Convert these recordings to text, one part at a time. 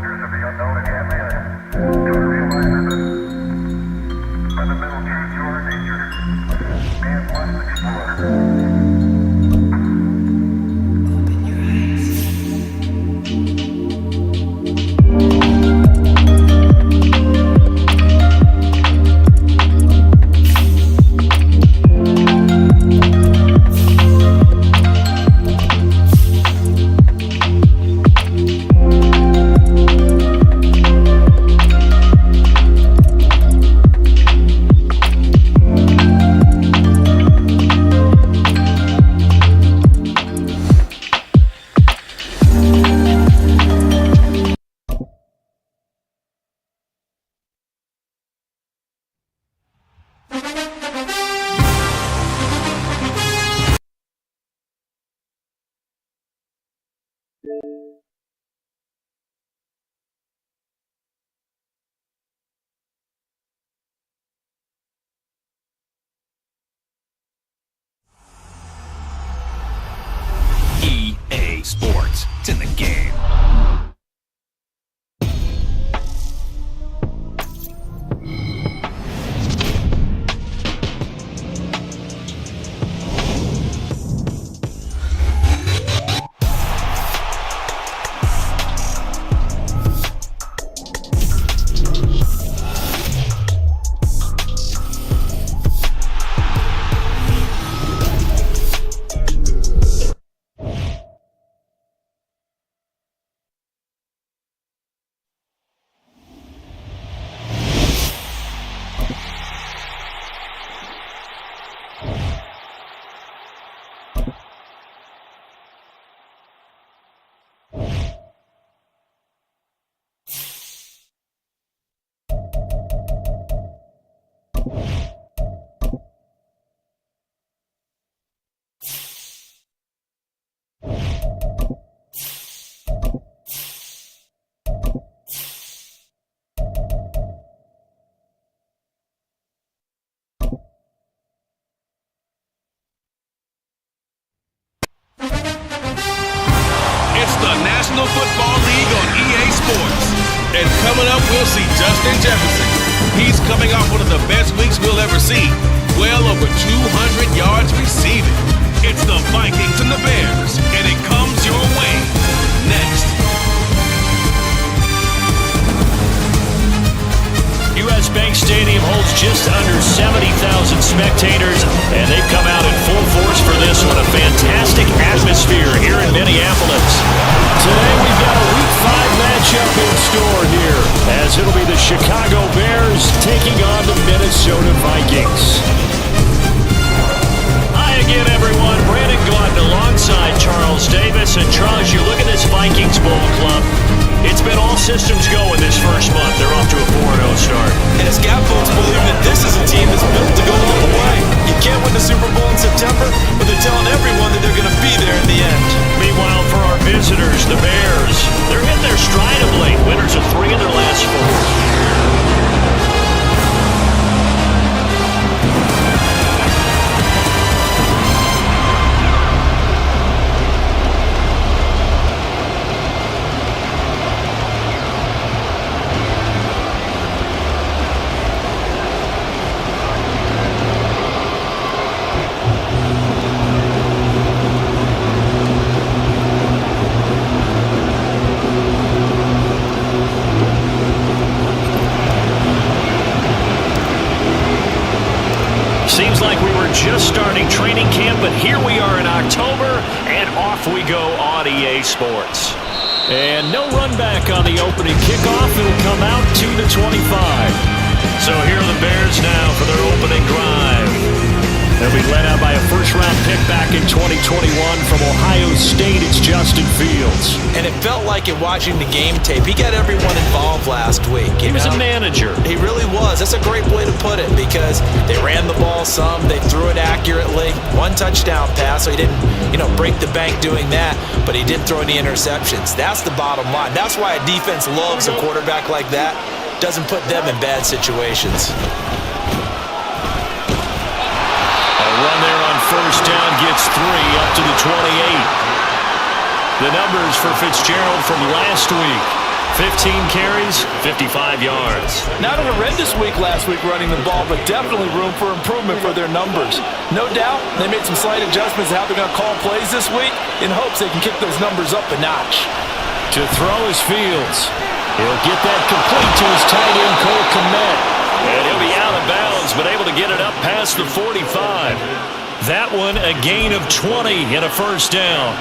wonders of the unknown at hand, to a realizer that fundamental truth to our nature, man must explore. EA Sports. It's in the game. National Football League on EA Sports. And coming up, we'll see Justin Jefferson. He's coming off one of the best weeks we'll ever see. Well over 200 yards receiving. It's the Vikings and the Bears, and it comes your way next. U.S. Bank Stadium holds just under 70,000 spectators, and they've come out in full force for this one. A fantastic atmosphere here in Minneapolis. Today we've got a Week 5 matchup in store here, as it'll be the Chicago Bears taking on the Minnesota Vikings. Hi again, everyone. Brandon Glutt alongside Charles Davis. And Charles, you look at this Vikings ball club. It's been all systems go in this first month. They're off to a 4-0 start. And it's got folks believing that this is a team that's built to go all the way. You can't win the Super Bowl in September, but they're telling everyone that they're going to be there in the end. Meanwhile, for our visitors, the Bears, they're hitting their stride of late. Winners of 3 of their last 4. Seems like we were just starting training camp, but here we are in October, and off we go on EA Sports. And no run back on the opening kickoff. It'll come out to the 25. So here are the Bears now for their opening drive. They'll be led out by a first-round pick back in 2021 from Ohio State. It's Justin Fields. And it felt like in watching the game tape, he got everyone involved last week. He was a manager. He really was. That's a great way to put it, because they ran the ball some, they threw it accurately. 1 touchdown pass, so he didn't, break the bank doing that, but he didn't throw any interceptions. That's the bottom line. That's why a defense loves a quarterback like that. Doesn't put them in bad situations. Run there on first down gets 3 up to the 28. The numbers for Fitzgerald from last week. 15 carries, 55 yards. Not a horrendous week last week running the ball, but definitely room for improvement for their numbers. No doubt, they made some slight adjustments to how they're going to call plays this week in hopes they can kick those numbers up a notch. To throw is Fields. He'll get that complete to his tight end, Cole Kmet. And he'll be out of bounds, but able to get it up past the 45. That one a gain of 20 and a first down.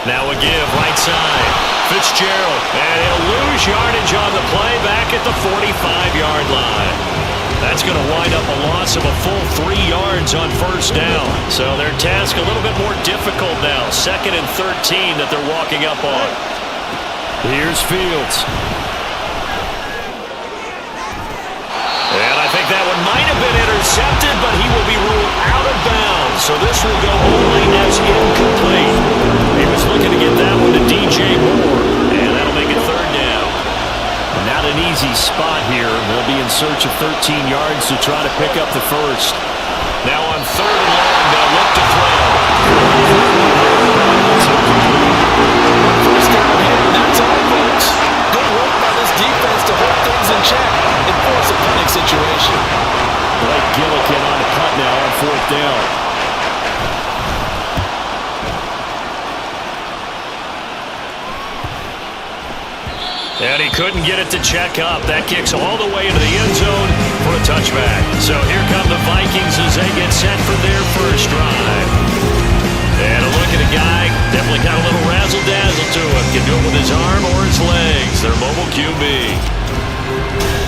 Now a give, right side. Fitzgerald, and he'll lose yardage on the play back at the 45-yard line. That's going to wind up a loss of a full 3 yards on first down. So their task a little bit more difficult now. 2nd and 13 that they're walking up on. Here's Fields. And I think that one might have been intercepted, but he will be ruled out of bounds. So this will go only as incomplete. He was looking to get that one to DJ Moore, and that'll make it 3rd down. Not an easy spot here. They'll be in search of 13 yards to try to pick up the first. Now on 3rd and long, they'll look to throw. First down here, and that's all, folks. Good work by this defense to hold things in check and force a punting situation. Blake Gillikin on the punt now on 4th down. And he couldn't get it to check up. That kicks all the way into the end zone for a touchback. So here come the Vikings as they get set for their first drive. And a look at a guy, definitely got a little razzle-dazzle to him. Can do it with his arm or his legs. Their mobile QB.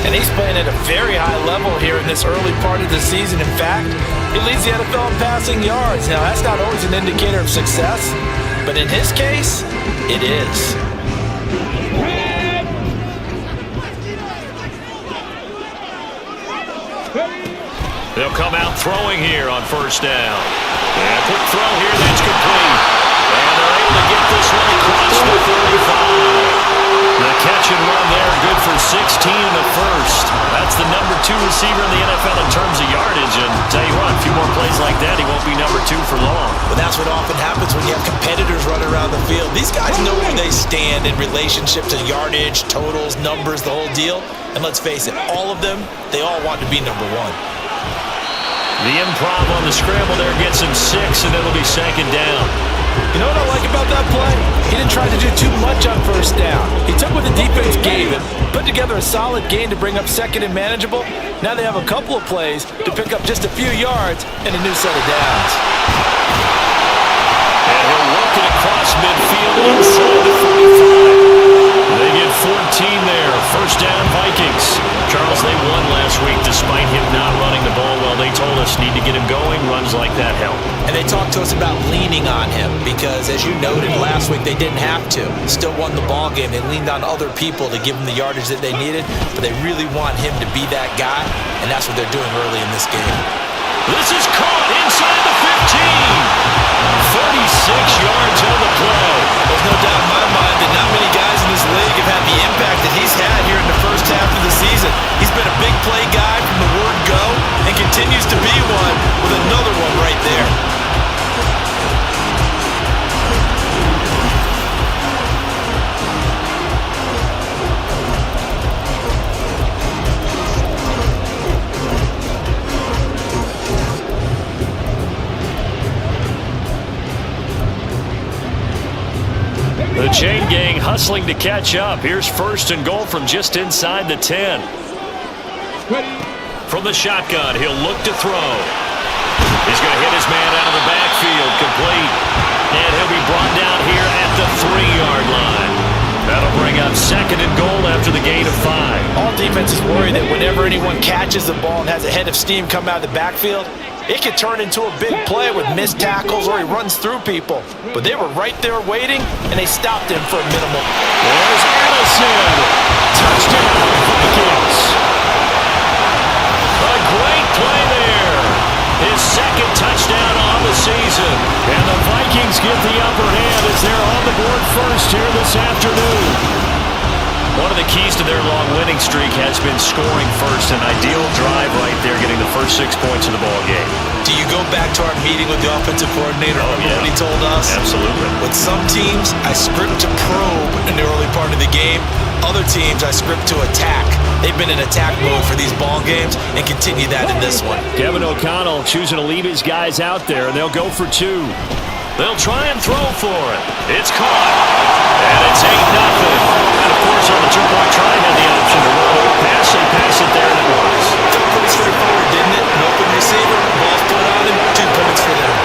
And he's playing at a very high level here in this early part of the season. In fact, he leads the NFL in passing yards. Now, that's not always an indicator of success, but in his case, it is. They'll come out throwing here on first down. And a quick throw here that's complete. And they're able to get this one across the 35. The catch and run there, good for 16 in the first. That's the number 2 receiver in the NFL in terms of yardage. And tell you what, a few more plays like that, he won't be number 2 for long. But that's what often happens when you have competitors running around the field. These guys know where they stand in relationship to yardage, totals, numbers, the whole deal. And let's face it, all of them, they all want to be number 1. The improv on the scramble there gets him 6, and it'll be 2nd down. You know what I like about that play? He didn't try to do too much on first down. He took what the defense gave him, put together a solid gain to bring up 2nd and manageable. Now they have a couple of plays to pick up just a few yards and a new set of downs. And he'll work it across midfield inside the 45. They get 14 there. First down, Vikings. Charles, they won last week despite him not running the ball well. They told us need to get him going. Runs like that help. And they talked to us about leaning on him because, as you noted, last week they didn't have to. Still won the ball game. They leaned on other people to give them the yardage that they needed, but they really want him to be that guy, and that's what they're doing early in this game. This is caught inside the 15. 36 yards on the play. There's no doubt in my mind that not many guys in this league have had the impact that he's had here in the first half of the season. He's been a big play guy from the word go and continues to be one with another one right there. The chain gang hustling to catch up. Here's 1st and goal from just inside the 10. From the shotgun, he'll look to throw. He's going to hit his man out of the backfield, complete. And he'll be brought down here at the 3-yard line. That'll bring up 2nd and goal after the gain of 5. All defenses worry that whenever anyone catches the ball and has a head of steam come out of the backfield, it could turn into a big play with missed tackles or he runs through people. But they were right there waiting, and they stopped him for a minimal. There's Addison. Touchdown, Vikings. A great play there. His 2nd touchdown on the season. And the Vikings get the upper hand as they're on the board first here this afternoon. One of the keys to their long winning streak has been scoring first. An ideal drive right there, getting the first 6 points of the ball game. Do you go back to our meeting with the offensive coordinator? Remember what he told us? Absolutely. With some teams, I script to probe in the early part of the game. Other teams, I script to attack. They've been in attack mode for these ball games and continue that in this one. Kevin O'Connell choosing to leave his guys out there, and they'll go for 2. They'll try and throw for it. It's caught. And it's 8-0. And, of course, on the 2-point try, had the option to roll or pass. They pass it there, and it works. Felt pretty straightforward, didn't it? An open receiver, ball's put on him, 2 points for them.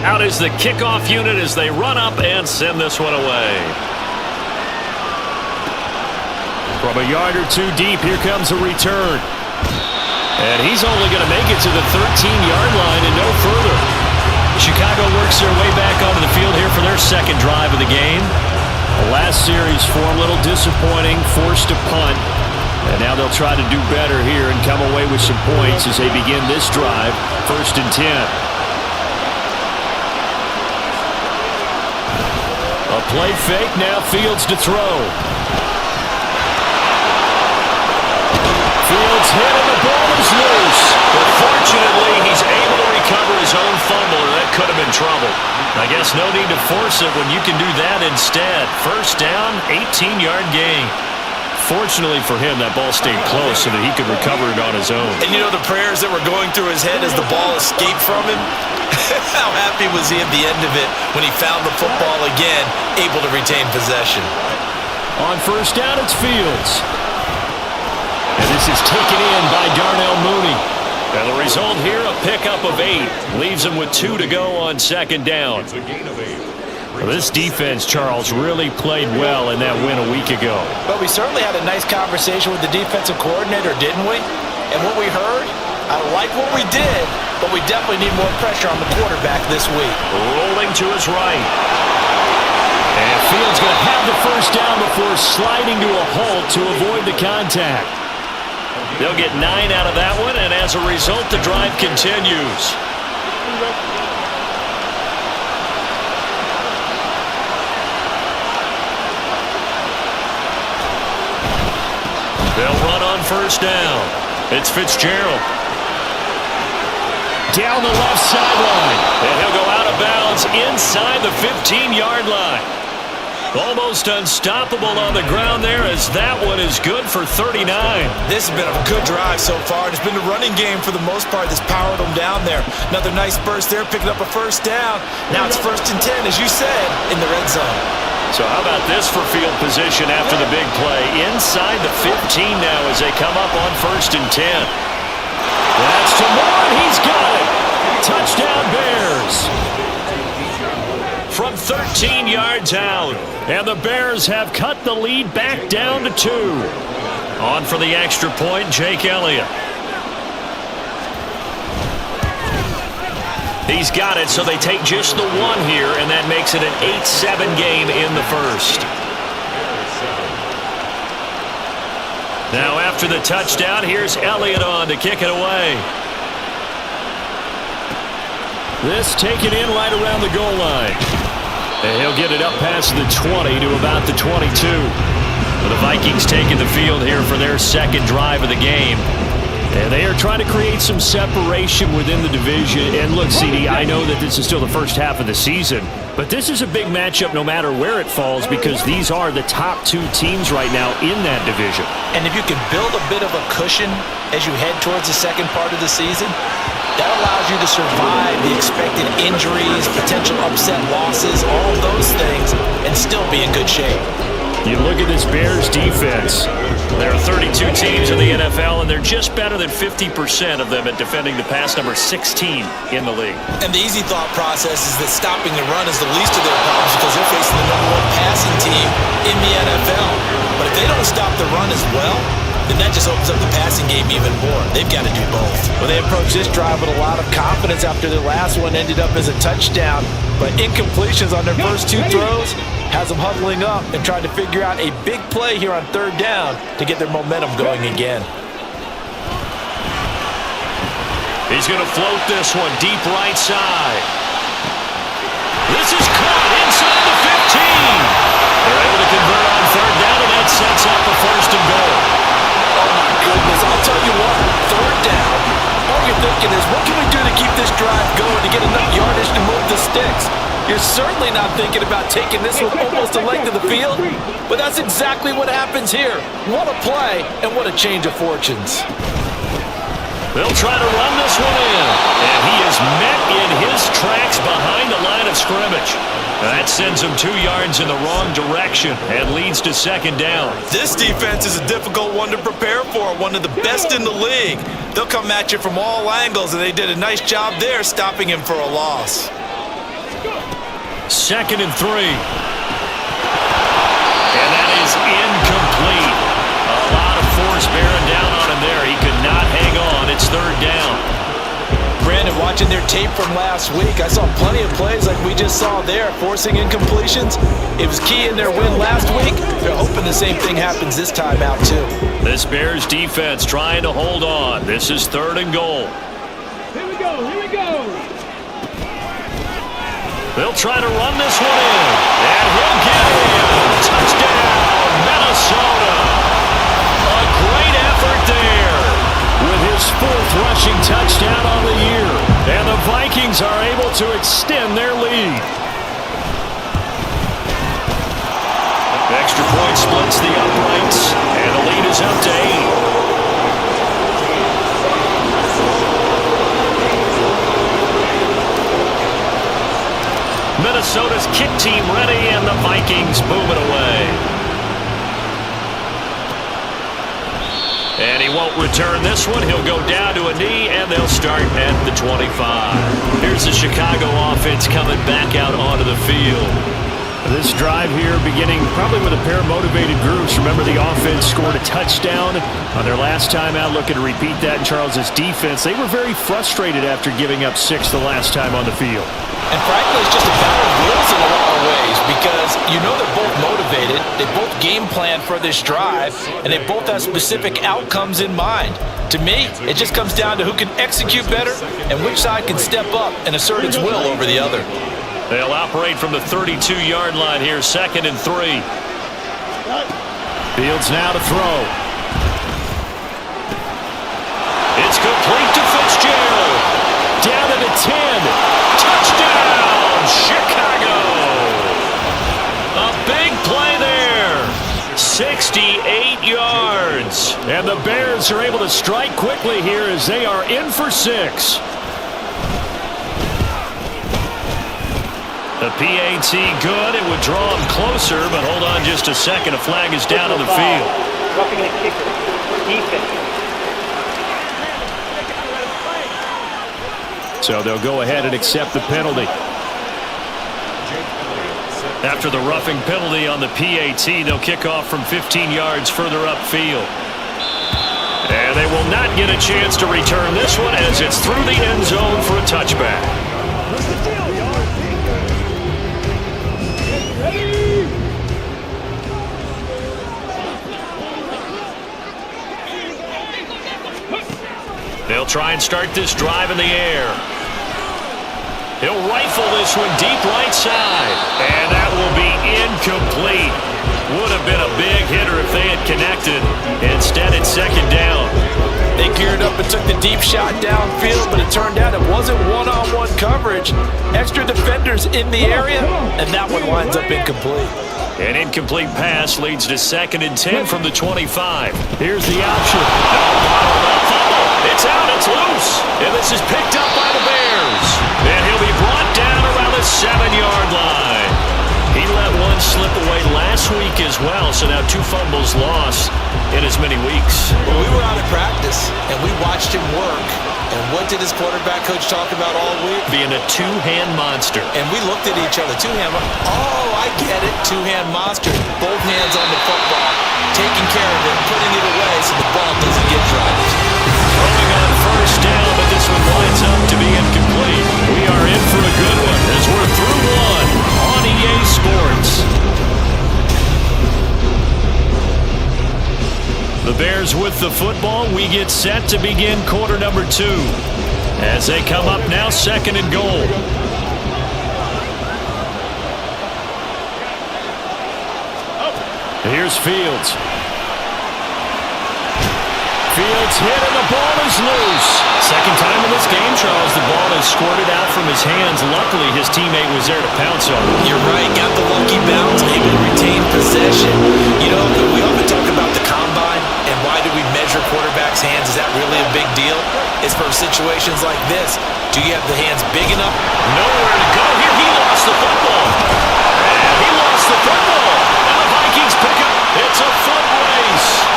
Out is the kickoff unit as they run up and send this one away. From a yard or 2 deep, here comes a return. And he's only going to make it to the 13-yard line and no further. Chicago works their way back onto the field here for their second drive of the game. The last series for a little disappointing, forced to punt. And now they'll try to do better here and come away with some points as they begin this drive, 1st and 10. A play fake, now Fields to throw. Fields hit and the ball is loose. But fortunately, he's able to recover his own fumble, or that could have been trouble. I guess no need to force it when you can do that instead. 1st down, 18-yard gain. Fortunately for him, that ball stayed close so that he could recover it on his own. And you know the prayers that were going through his head as the ball escaped from him? How happy was he at the end of it when he found the football again, able to retain possession? On 1st down, it's Fields. And this is taken in by Darnell Mooney. And the result here, a pickup of 8. Leaves him with 2 to go on 2nd down. Well, this defense, Charles, really played well in that win a week ago. But we certainly had a nice conversation with the defensive coordinator, didn't we? And what we heard, I like what we did, but we definitely need more pressure on the quarterback this week. Rolling to his right. And Fields going to have the 1st down before sliding to a halt to avoid the contact. They'll get 9 out of that one, and as a result, the drive continues. They'll run on 1st down. It's Fitzgerald. Down the left sideline. And he'll go out of bounds inside the 15-yard line. Almost unstoppable on the ground there as that one is good for 39. This has been a good drive so far. It's been the running game for the most part that's powered them down there. Another nice burst there, picking up a 1st down. Now it's 1st and 10, as you said, in the red zone. So how about this for field position after the big play? Inside the 15 now as they come up on 1st and 10. That's to Moore, and he's got it. Touchdown Bears. From 13 yards. yards out. And the Bears have cut the lead back down to 2. On for the extra point, Jake Elliott. He's got it, so they take just the 1 here, and that makes it an 8-7 game in the first. Now after the touchdown, here's Elliott on to kick it away. This taken in right around the goal line. And he'll get it up past the 20 to about the 22. The Vikings taking the field here for their second drive of the game. And they are trying to create some separation within the division. And look, CD, I know that this is still the first half of the season, but this is a big matchup no matter where it falls because these are the top 2 teams right now in that division. And if you can build a bit of a cushion as you head towards the second part of the season, that allows you to survive the expected injuries, potential upset losses, all of those things, and still be in good shape. You look at this Bears defense. There are 32 teams in the NFL, and they're just better than 50% of them at defending the pass, number 16 in the league. And the easy thought process is that stopping the run is the least of their problems because they're facing the number 1 passing team in the NFL. But if they don't stop the run as well, then that just opens up the passing game even more. They've got to do both. Well, they approached this drive with a lot of confidence after their last one ended up as a touchdown. But incompletions on their first 2 throws has them huddling up and trying to figure out a big play here on 3rd down to get their momentum going again. He's going to float this one deep right side. This is caught inside the 15. They're able to convert on 3rd down, and that sets up a 1st and goal. Oh my goodness, I'll tell you what, 3rd down, all you're thinking is what can we do to keep this drive going to get enough yardage to move the sticks? You're certainly not thinking about taking this one almost a length of the field, but that's exactly what happens here. What a play and what a change of fortunes. They'll try to run this one in, and he is met in his tracks behind the line of scrimmage. That sends him 2 yards in the wrong direction and leads to 2nd down. This defense is a difficult one to prepare for, one of the best in the league. They'll come at you from all angles, and they did a nice job there stopping him for a loss. 2nd and 3. And that is incomplete. A lot of force bearing down on him there. He could not hang on. It's 3rd down. Brandon, watching their tape from last week, I saw plenty of plays like we just saw there, forcing incompletions. It was key in their win last week. They're hoping the same thing happens this time out, too. This Bears defense trying to hold on. This is 3rd and goal. Here we go, here we go. They'll try to run this one in, and he'll get it. Touchdown, Minnesota. A great effort there with his 4th rushing touchdown on the year. And the Vikings are able to extend their lead. Extra point splits the uprights, and the lead is up to 8. Minnesota's kick team ready, and the Vikings move it away. And he won't return this one. He'll go down to a knee, and they'll start at the 25. Here's the Chicago offense coming back out onto the field. This drive here beginning probably with a pair of motivated groups. Remember, the offense scored a touchdown on their last time out. Looking to repeat that in Charles's defense. They were very frustrated after giving up 6 the last time on the field. And frankly, it's just a battle of wills in a lot of ways because you know they're both motivated, they both game plan for this drive, and they both have specific outcomes in mind. To me, it just comes down to who can execute better and which side can step up and assert its will over the other. They'll operate from the 32-yard line here, 2nd and 3. Fields now to throw. It's complete to Fitzgerald. Down to the 10. Touchdown, Chicago! A big play there. 68 yards. And the Bears are able to strike quickly here as they are in for 6. The PAT good. It would draw him closer, but hold on just a second. A flag is down on the field. Roughing the kicker. Defense. So they'll go ahead and accept the penalty. After the roughing penalty on the PAT, they'll kick off from 15 yards further upfield. And they will not get a chance to return this one as it's through the end zone for a touchback. They'll try and start this drive in the air. He'll rifle this one deep right side. And that will be incomplete. Would have been a big hitter if they had connected. Instead, it's second down. They geared up and took the deep shot downfield, but it turned out it wasn't one-on-one coverage. Extra defenders in the area, and that one winds up incomplete. An incomplete pass leads to 2nd and 10 from the 25. Here's the option. Fumble. It's out. It's loose. And this is picked up by the Bears. And he'll be brought down around the 7-yard line. He let one slip away last week as well, so now 2 fumbles lost in as many weeks. Well, we were out of practice, and we watched him work. And what did his quarterback coach talk about all week? Being a 2-hand monster. And we looked at each other. 2-hand. Oh, I get it. 2-hand monster. Both hands on the football, taking care of it, putting it away so the ball doesn't get dropped. Throwing on first down, but this one winds up to be incomplete. We are in for a good one as we're through one on EA Sports. The Bears with the football. We get set to begin quarter number 2 as they come up now 2nd and goal. Here's Fields. Fields hit and the ball is loose. Second time in this game, Charles, the ball is squirted out from his hands. Luckily, his teammate was there to pounce on it. You're right. Got the lucky bounce, able to retain possession. You know, we often talk about the combine and why do we measure quarterbacks' hands? Is that really a big deal? It's for situations like this. Do you have the hands big enough? Nowhere to go here. He lost the football. And he lost the football. And the Vikings pick up. It's a foot race.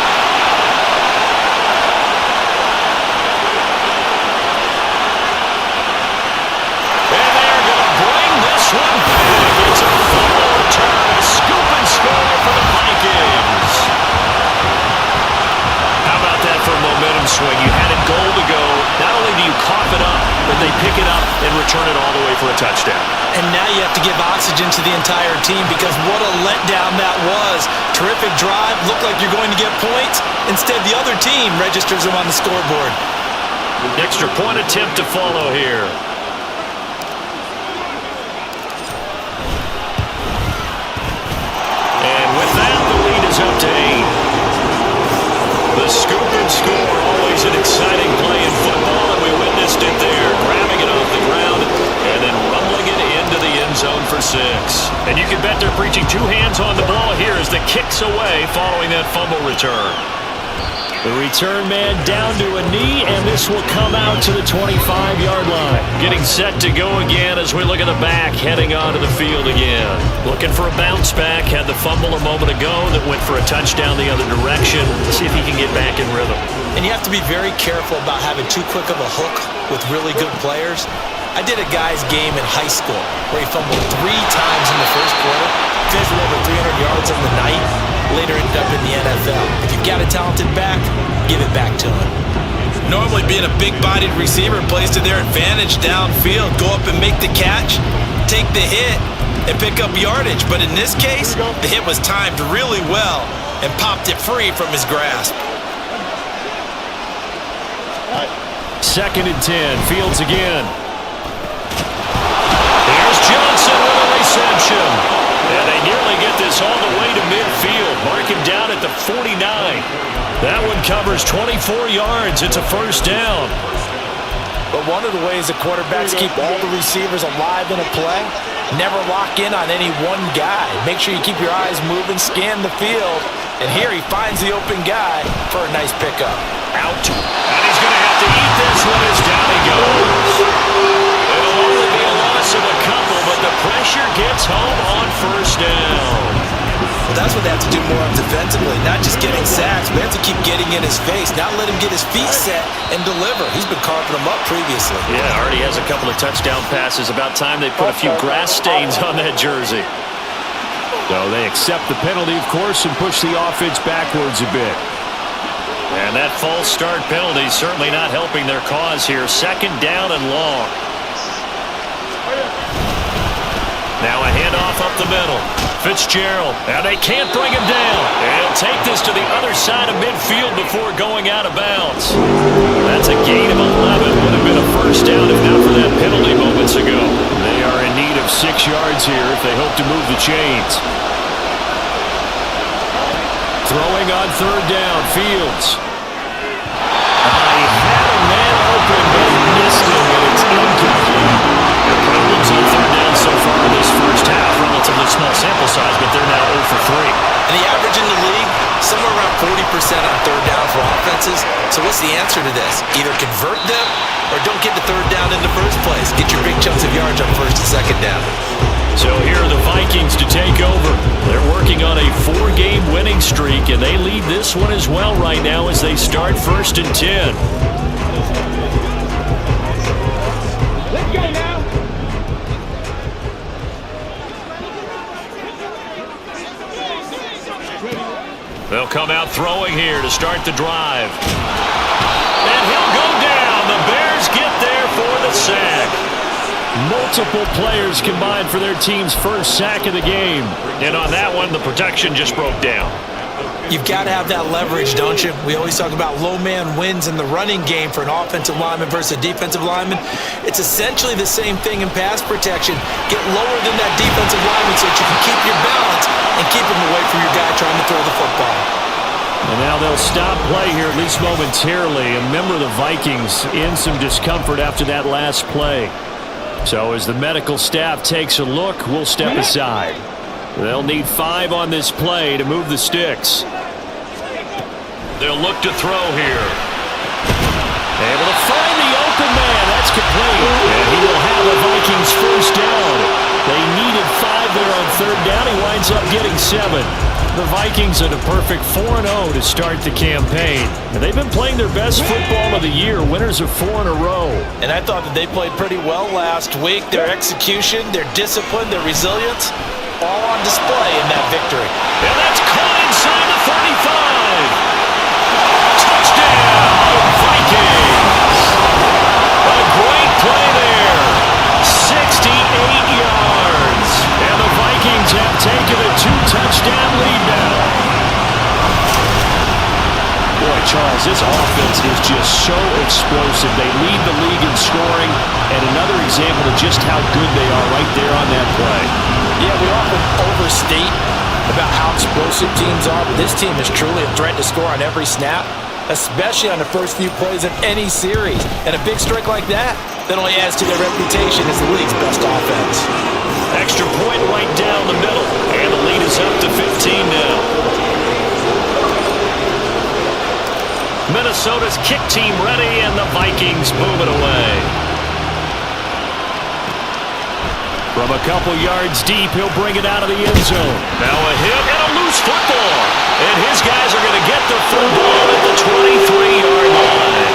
One back. It's a fumble return, a scoop and score for the Vikings. How about that for a momentum swing? You had it goal to go. Not only do you cough it up, but they pick it up and return it all the way for a touchdown. And now you have to give oxygen to the entire team because what a letdown that was. Terrific drive. Looked like you're going to get points. Instead, the other team registers them on the scoreboard. Extra point attempt to follow here. Up to 8. The scoop and score, always an exciting play in football, and we witnessed it there, grabbing it off the ground and then rumbling it into the end zone for 6. And you can bet they're preaching 2 hands on the ball here as the kick's away following that fumble return. The return man down to a knee, and this will come out to the 25-yard line. Getting set to go again as we look at the back, heading onto the field again. Looking for a bounce back, had the fumble a moment ago that went for a touchdown the other direction. See if he can get back in rhythm. And you have to be very careful about having too quick of a hook with really good players. I did a guy's game in high school where he fumbled 3 times in the first quarter, finished with over 300 yards on the night, later ended up in the NFL. If you've got a talented back, give it back to him. Normally being a big-bodied receiver plays to their advantage downfield. Go up and make the catch, take the hit, and pick up yardage. But in this case, the hit was timed really well and popped it free from his grasp. 2nd and 10, Fields again. Here's Johnson with a reception. And they nearly get this all the way to midfield. Mark him down at the 49. That one covers 24 yards. It's a first down. But one of the ways the quarterbacks keep all the receivers alive in a play, never lock in on any one guy. Make sure you keep your eyes moving, scan the field. And here he finds the open guy for a nice pickup. Out. And he's going to have to eat this one as down he goes. It'll only be a loss of a couple, but the pressure gets home on first down. Well, that's what they have to do more of defensively, not just getting sacks, but they have to keep getting in his face, not let him get his feet set and deliver. He's been carving them up previously. Yeah, already has a couple of touchdown passes. About time they put a few grass stains on that jersey. So they accept the penalty, of course, and push the offense backwards a bit. And that false start penalty certainly not helping their cause here. Second down and long. Now a handoff up the middle. Fitzgerald, and they can't bring him down. He'll take this to the other side of midfield before going out of bounds. That's a gain of 11. Would have been a first down if not for that penalty moments ago. They are in need of 6 yards here if they hope to move the chains. Throwing on third down, Fields. He had a man open, but he missed him, and it's incomplete. Their problems on third down so far in this first half, relatively small sample size, but they're now 0 for 3. And the average in the league, somewhere around 40% on third down for offenses. So what's the answer to this? Either convert them or don't get the third down in the first place. Get your big chunks of yards on first and second down. So here are the Vikings to take over. They're working on a 4-game winning streak, and they lead this one as well right now as they start 1st and 10. Let's go now. They'll come out throwing here to start the drive. And he'll go down. The Bears get there for the sack. Multiple players combined for their team's first sack of the game. And on that one, the protection just broke down. You've got to have that leverage, don't you? We always talk about low man wins in the running game for an offensive lineman versus a defensive lineman. It's essentially the same thing in pass protection. Get lower than that defensive lineman so that you can keep your balance and keep him away from your guy trying to throw the football. And now they'll stop play here, at least momentarily. And remember, the Vikings in some discomfort after that last play. So as the medical staff takes a look, we'll step aside. They'll need 5 on this play to move the sticks. They'll look to throw here. Able to find the open man. That's complete. And he will have the Vikings first down. They needed 5 there on third down. He winds up getting 7. The Vikings are the perfect 4-0 to start the campaign. And they've been playing their best football of the year. Winners of 4 in a row. And I thought that they played pretty well last week. Their execution, their discipline, their resilience, all on display in that victory. And that's caught inside the 35. Touchdown, Vikings. A great play there. 68 yards. And the Vikings have taken a 2-touchdown lead now. Boy, Charles, this offense is just so explosive. They lead the league in scoring, and another example of just how good they are right there on that play. Yeah, we often overstate about how explosive teams are, but this team is truly a threat to score on every snap, especially on the first few plays of any series. And a big strike like that only adds to their reputation as the league's best offense. Extra point right down the middle, and the lead is up to 15 now. Minnesota's kick team ready, and the Vikings move it away. From a couple yards deep, he'll bring it out of the end zone. Now a hit and a loose football. And his guys are going to get the football at the 23-yard line.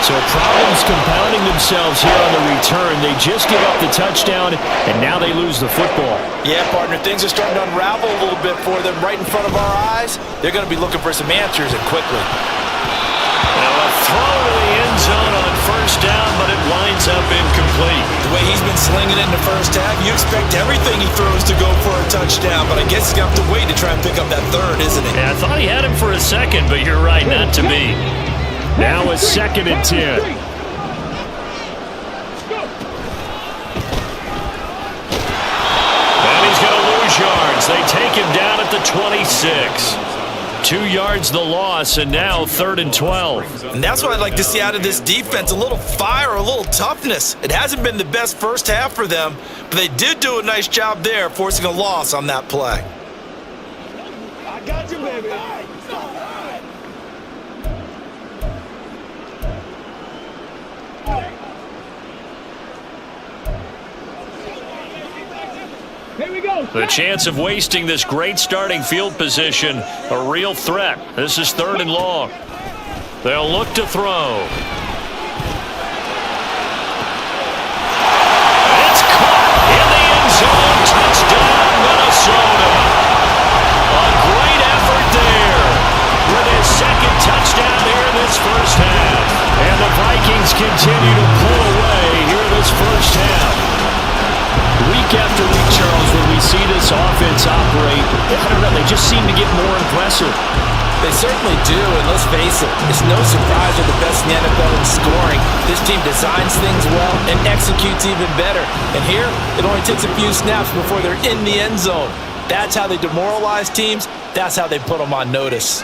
So problems compounding themselves here on the return. They just give up the touchdown, and now they lose the football. Yeah, partner, things are starting to unravel a little bit for them right in front of our eyes. They're going to be looking for some answers, and quickly. Now a throw to the end zone on first down, but it winds up incomplete. The way he's been slinging it in the first half, you expect everything he throws to go for a touchdown, but I guess he's going to have to wait to try and pick up that third, isn't he? Yeah, I thought he had him for a second, but you're right, not to me. Now a 2nd and 10. And he's going to lose yards. They take him down at the 26. 2 yards the loss, and now 3rd and 12. And that's what I'd like to see out of this defense, a little fire, a little toughness. It hasn't been the best first half for them, but they did do a nice job there, forcing a loss on that play. I got you, baby. Here we go. The chance of wasting this great starting field position, a real threat. This is 3rd and long. They'll look to throw. It's caught in the end zone. Touchdown, Minnesota. I don't know, they just seem to get more impressive. They certainly do, and let's face it, it's no surprise they're the best in the NFL in scoring. This team designs things well and executes even better. And here, it only takes a few snaps before they're in the end zone. That's how they demoralize teams. That's how they put them on notice.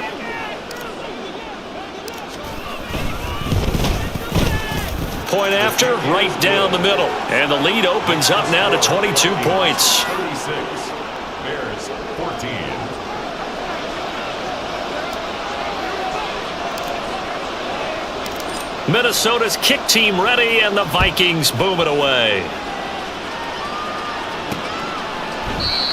Point after, right down the middle. And the lead opens up now to 22 points. 36, Bears 14. Minnesota's kick team ready, and the Vikings boom it away.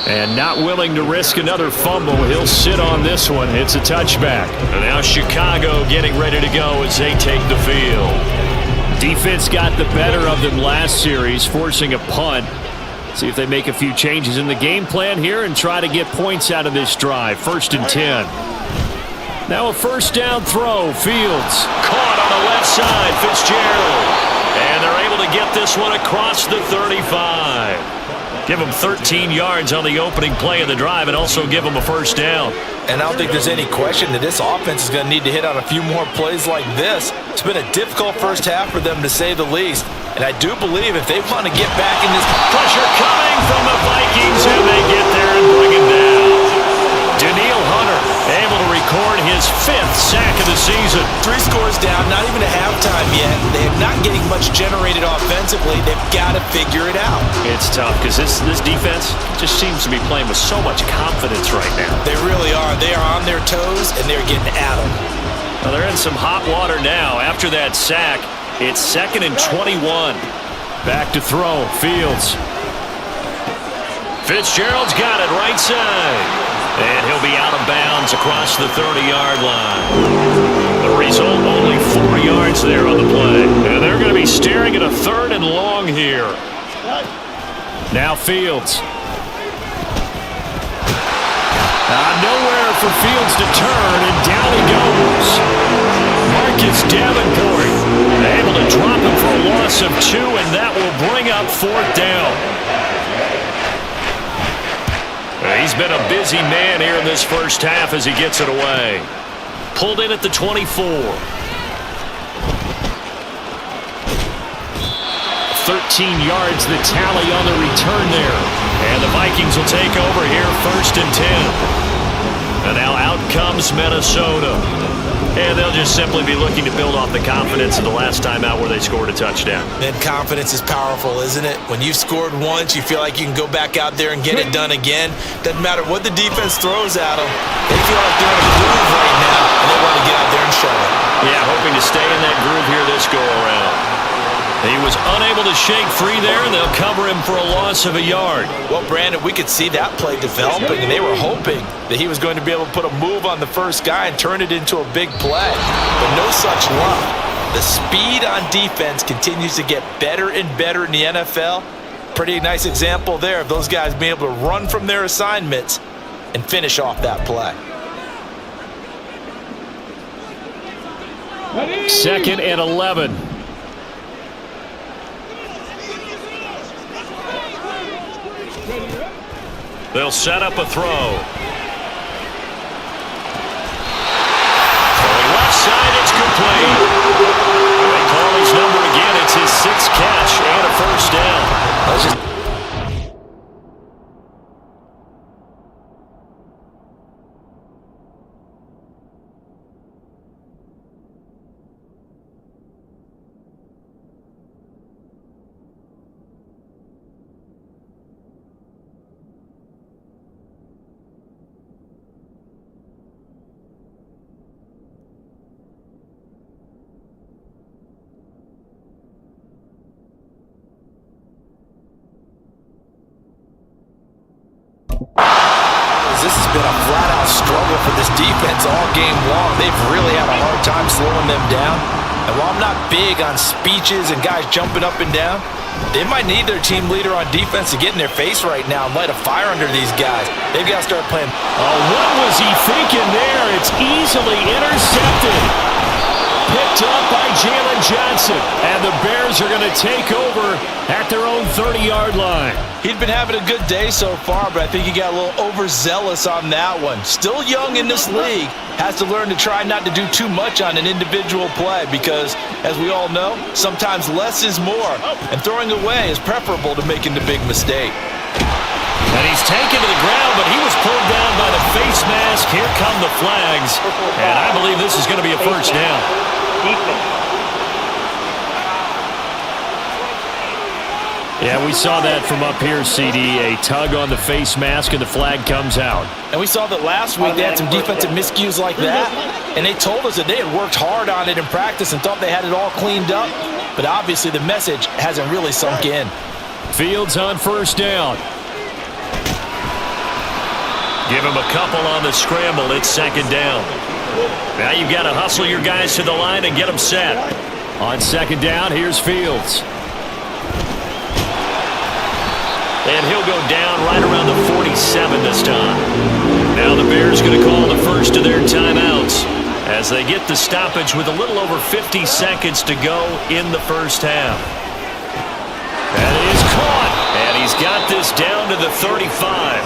And not willing to risk another fumble. He'll sit on this one. It's a touchback. And now Chicago getting ready to go as they take the field. Defense got the better of them last series, forcing a punt. See if they make a few changes in the game plan here and try to get points out of this drive. 1st and 10. Now a first down throw. Fields caught on the left side. Fitzgerald. And they're able to get this one across the 35. Give them 13 yards on the opening play of the drive and also give them a first down. And I don't think there's any question that this offense is going to need to hit on a few more plays like this. It's been a difficult first half for them, to say the least. And I do believe if they want to get back in this... Pressure coming from the Vikings, and they get there and bring him down. Danielle Hunter able to record his 5th sack of the season. 3 scores down, not even a halftime yet. They're not getting much generated offensively. They've got to figure it out. It's tough because this defense just seems to be playing with so much confidence right now. They really are. They are on their toes, and they're getting at them. Well, they're in some hot water now. After that sack, it's 2nd and 21. Back to throw. Fields. Fitzgerald's got it right side. And he'll be out of bounds across the 30-yard line. The result, only 4 yards there on the play. And they're going to be staring at a 3rd and long here. Now Fields. Nowhere for Fields to turn, and down he goes. Marcus Davenport able to drop him for a loss of 2, and that will bring up 4th down. He's been a busy man here in this first half as he gets it away. Pulled in at the 24. 13 yards the tally on the return there. And the Vikings will take over here 1st and 10. And now out comes Minnesota. And they'll just simply be looking to build off the confidence of the last time out where they scored a touchdown. Man, confidence is powerful, isn't it? When you've scored once, you feel like you can go back out there and get it done again. Doesn't matter what the defense throws at them. They feel like they're in a groove right now, and they want to get out there and show it. Yeah, hoping to stay in that groove here this go-around. He was unable to shake free there, and they'll cover him for a loss of a yard. Well, Brandon, we could see that play developing, and they were hoping that he was going to be able to put a move on the first guy and turn it into a big play. But no such luck. The speed on defense continues to get better and better in the NFL. Pretty nice example there of those guys being able to run from their assignments and finish off that play. 2nd and 11. They'll set up a throw. Throwing left side, it's complete. They call his number again. It's his 6th catch and a first down. This has been a flat-out struggle for this defense all game long. They've really had a hard time slowing them down. And while I'm not big on speeches and guys jumping up and down, they might need their team leader on defense to get in their face right now and light a fire under these guys. They've got to start playing. Oh, what was he thinking there? It's easily intercepted. picked up by Jalen Johnson. And the Bears are going to take over at their own 30-yard line. He'd been having a good day so far, but I think he got a little overzealous on that one. Still young in this league. Has to learn to try not to do too much on an individual play because, as we all know, sometimes less is more. And throwing away is preferable to making the big mistake. And he's taken to the ground, but he was pulled down by the face mask. Here come the flags. And I believe this is going to be a first down. Yeah, we saw that from up here, CD. A tug on the face mask, and the flag comes out. And we saw that last week they had some defensive miscues like that. And they told us that they had worked hard on it in practice and thought they had it all cleaned up. But obviously the message hasn't really sunk in. Fields on first down. Give him a couple on the scramble. It's second down. Now you've got to hustle your guys to the line and get them set. On second down, here's Fields. And he'll go down right around the 47 this time. Now the Bears going to call the first of their timeouts as they get the stoppage with a little over 50 seconds to go in the first half. That is caught. And he's got this down to the 35.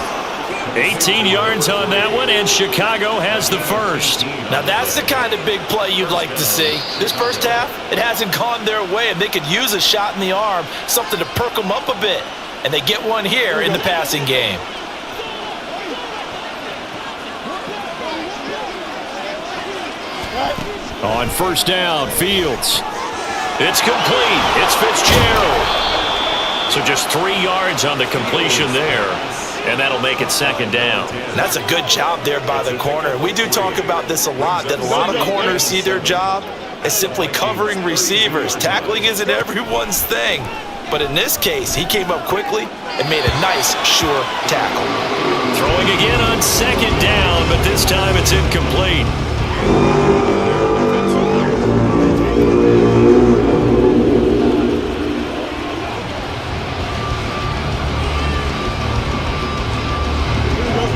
18 yards on that one, and Chicago has the first. Now that's the kind of big play you'd like to see. This first half, it hasn't gone their way, and they could use a shot in the arm, something to perk them up a bit. And they get one here in the passing game. On first down, Fields. It's complete. It's Fitzgerald. So just 3 yards on the completion there. And that'll make it second down. That's a good job there by the corner. We do talk about this a lot, that a lot of corners see their job as simply covering receivers. Tackling isn't everyone's thing. But in this case, he came up quickly and made a nice, sure tackle. Throwing again on second down, but this time it's incomplete.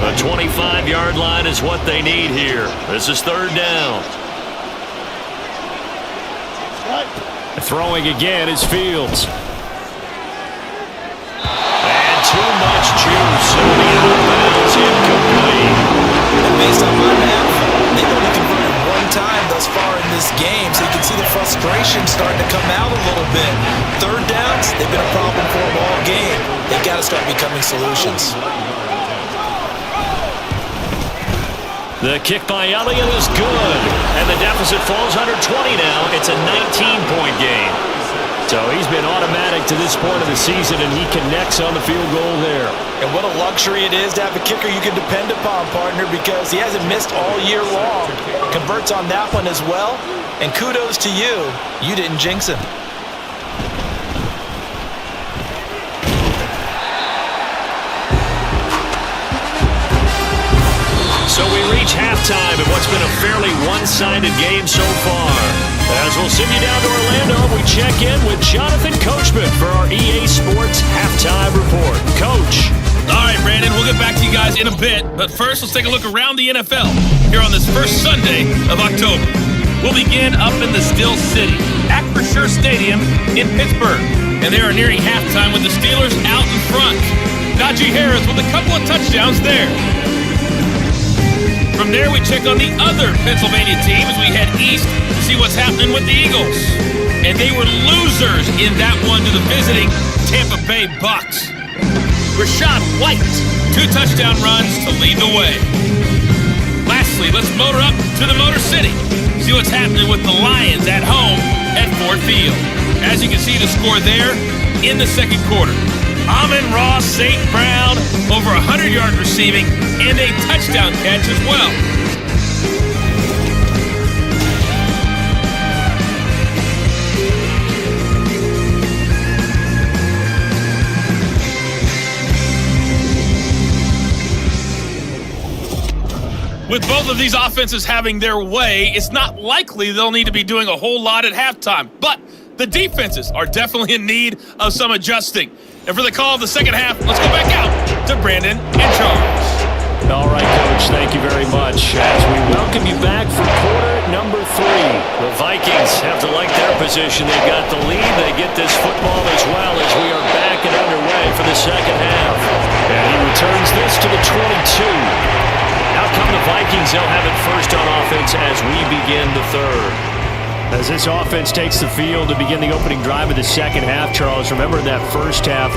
The 25-yard line is what they need here. This is third down. Throwing again is Fields. And too much juice. So the outbound's incomplete. And based on my math, they've only converted one time thus far in this game, so you can see the frustration starting to come out a little bit. Third downs, they've been a problem for them all game. They've got to start becoming solutions. The kick by Elliott is good, and the deficit falls under 20 now. It's a 19-point game. So he's been automatic to this point of the season, and he connects on the field goal there. And what a luxury it is to have a kicker you can depend upon, partner, because he hasn't missed all year long. Converts on that one as well, and kudos to you. You didn't jinx him. So we reach halftime in what's been a fairly one-sided game so far. As we'll send you down to Orlando, we check in with Jonathan Coachman for our EA Sports Halftime Report. Coach. All right, Brandon, we'll get back to you guys in a bit. But first, let's take a look around the NFL here on this first Sunday of October. We'll begin up in the Steel City, Acrisure Stadium in Pittsburgh. And they are nearing halftime with the Steelers out in front. Najee Harris with a couple of touchdowns there. From there, we check on the other Pennsylvania team as we head east to see what's happening with the Eagles. And they were losers in that one to the visiting Tampa Bay Bucks. Rashad White, 2 touchdown runs to lead the way. Lastly, let's motor up to the Motor City. See what's happening with the Lions at home at Ford Field. As you can see the score there in the second quarter. Amon-Ra St. Brown, over 100 yards receiving, and a touchdown catch as well. With both of these offenses having their way, it's not likely they'll need to be doing a whole lot at halftime. But the defenses are definitely in need of some adjusting. And for the call of the second half, let's go back out to Brandon and Charles. All right, Coach, thank you very much. As we welcome you back for quarter number 3. The Vikings have to like their position. They've got the lead. They get this football as well as we are back and underway for the second half. And he returns this to the 22. Out come the Vikings. They'll have it first on offense as we begin the third. As this offense takes the field to begin the opening drive of the second half, Charles, remember in that first half,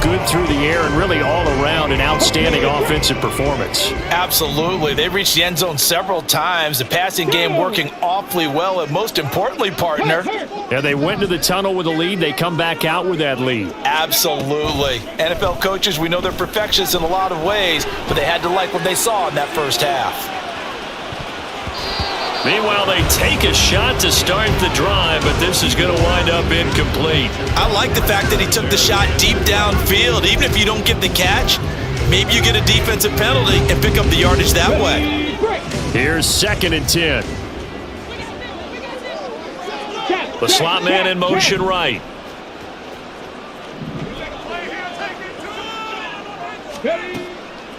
good through the air and really all around an outstanding offensive performance. Absolutely. They reached the end zone several times. The passing game working awfully well, and most importantly, partner. Yeah, they went to the tunnel with a lead. They come back out with that lead. Absolutely. NFL coaches, we know they're perfectionists in a lot of ways, but they had to like what they saw in that first half. Meanwhile, they take a shot to start the drive, but this is going to wind up incomplete. I like the fact that he took the shot deep downfield. Even if you don't get the catch, maybe you get a defensive penalty and pick up the yardage that way. Here's 2nd and 10. The slot man in motion right.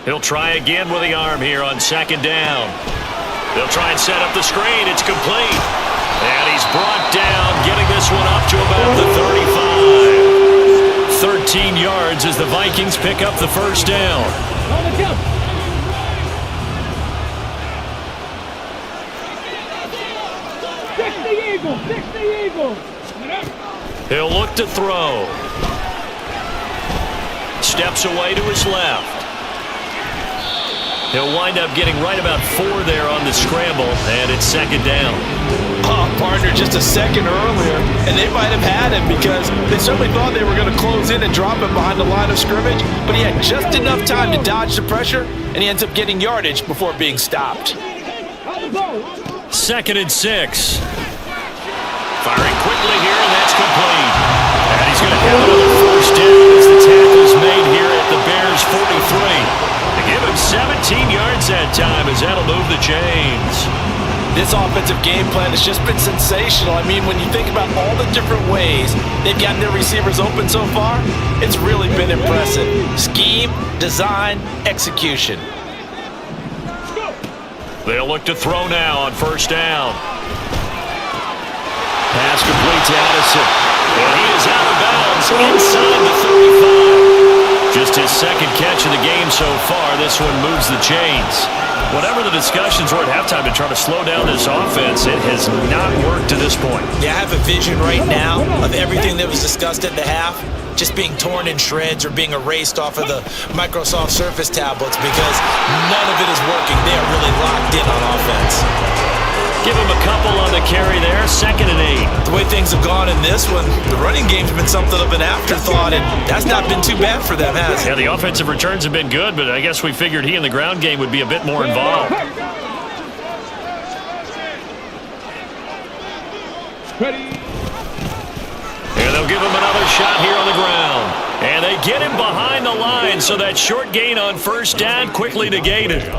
He'll try again with the arm here on 2nd down. They'll try and set up the screen. It's complete. And he's brought down, getting this one up to about the 35. 13 yards as the Vikings pick up the first down. Fix the eagle! Fix the eagle! He'll look to throw. Steps away to his left. He'll wind up getting right about 4 there on the scramble, and it's 2nd down. Oh, partner, just a second earlier, and they might have had him because they certainly thought they were going to close in and drop him behind the line of scrimmage, but he had just enough time to dodge the pressure, and he ends up getting yardage before being stopped. 2nd and 6. Firing quickly here, and that's complete. And he's going to have another first down as the tackle's made here at the Bears' 43. Give him 17 yards that time as that'll move the chains. This offensive game plan has just been sensational. I mean, when you think about all the different ways they've gotten their receivers open so far, it's really been impressive. Scheme, design, execution. They'll look to throw now on 1st down. Pass complete to Addison. And he is out of bounds inside the 35. Just his 2nd catch of the game so far. This one moves the chains. Whatever the discussions were at halftime to try to slow down this offense, it has not worked to this point. Yeah, I have a vision right now of everything that was discussed at the half just being torn in shreds or being erased off of the Microsoft Surface tablets because none of it is working. They are really locked in on offense. Give him a couple on the carry there, 2nd and 8. The way things have gone in this one, the running game's been something of an afterthought, and that's not been too bad for them, has it? Yeah, the offensive returns have been good, but I guess we figured he in the ground game would be a bit more involved. And they'll give him another shot here on the ground. And they get him behind the line, so that short gain on 1st down quickly negated.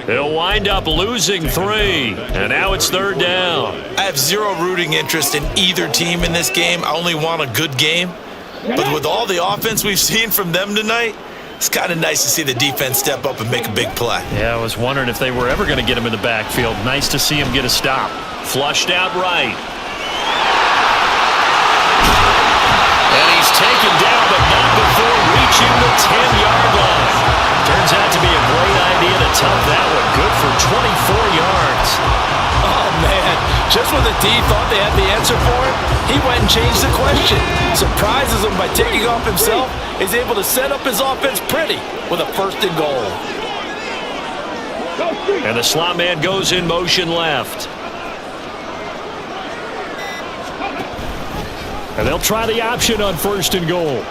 They'll wind up losing 3, and now it's 3rd down. I have zero rooting interest in either team in this game. I only want a good game. But with all the offense we've seen from them tonight, it's kind of nice to see the defense step up and make a big play. Yeah, I was wondering if they were ever going to get him in the backfield. Nice to see him get a stop. Flushed out right. And he's taken down, but not before reaching the 10-yard line. Turns out to be a great idea to tuck that one. Good for 24 yards. Oh, man. Just when the D thought they had the answer for it, he went and changed the question. Surprises him by taking off himself. He's able to set up his offense pretty with a 1st and goal. And the slot man goes in motion left. And they'll try the option on 1st and goal.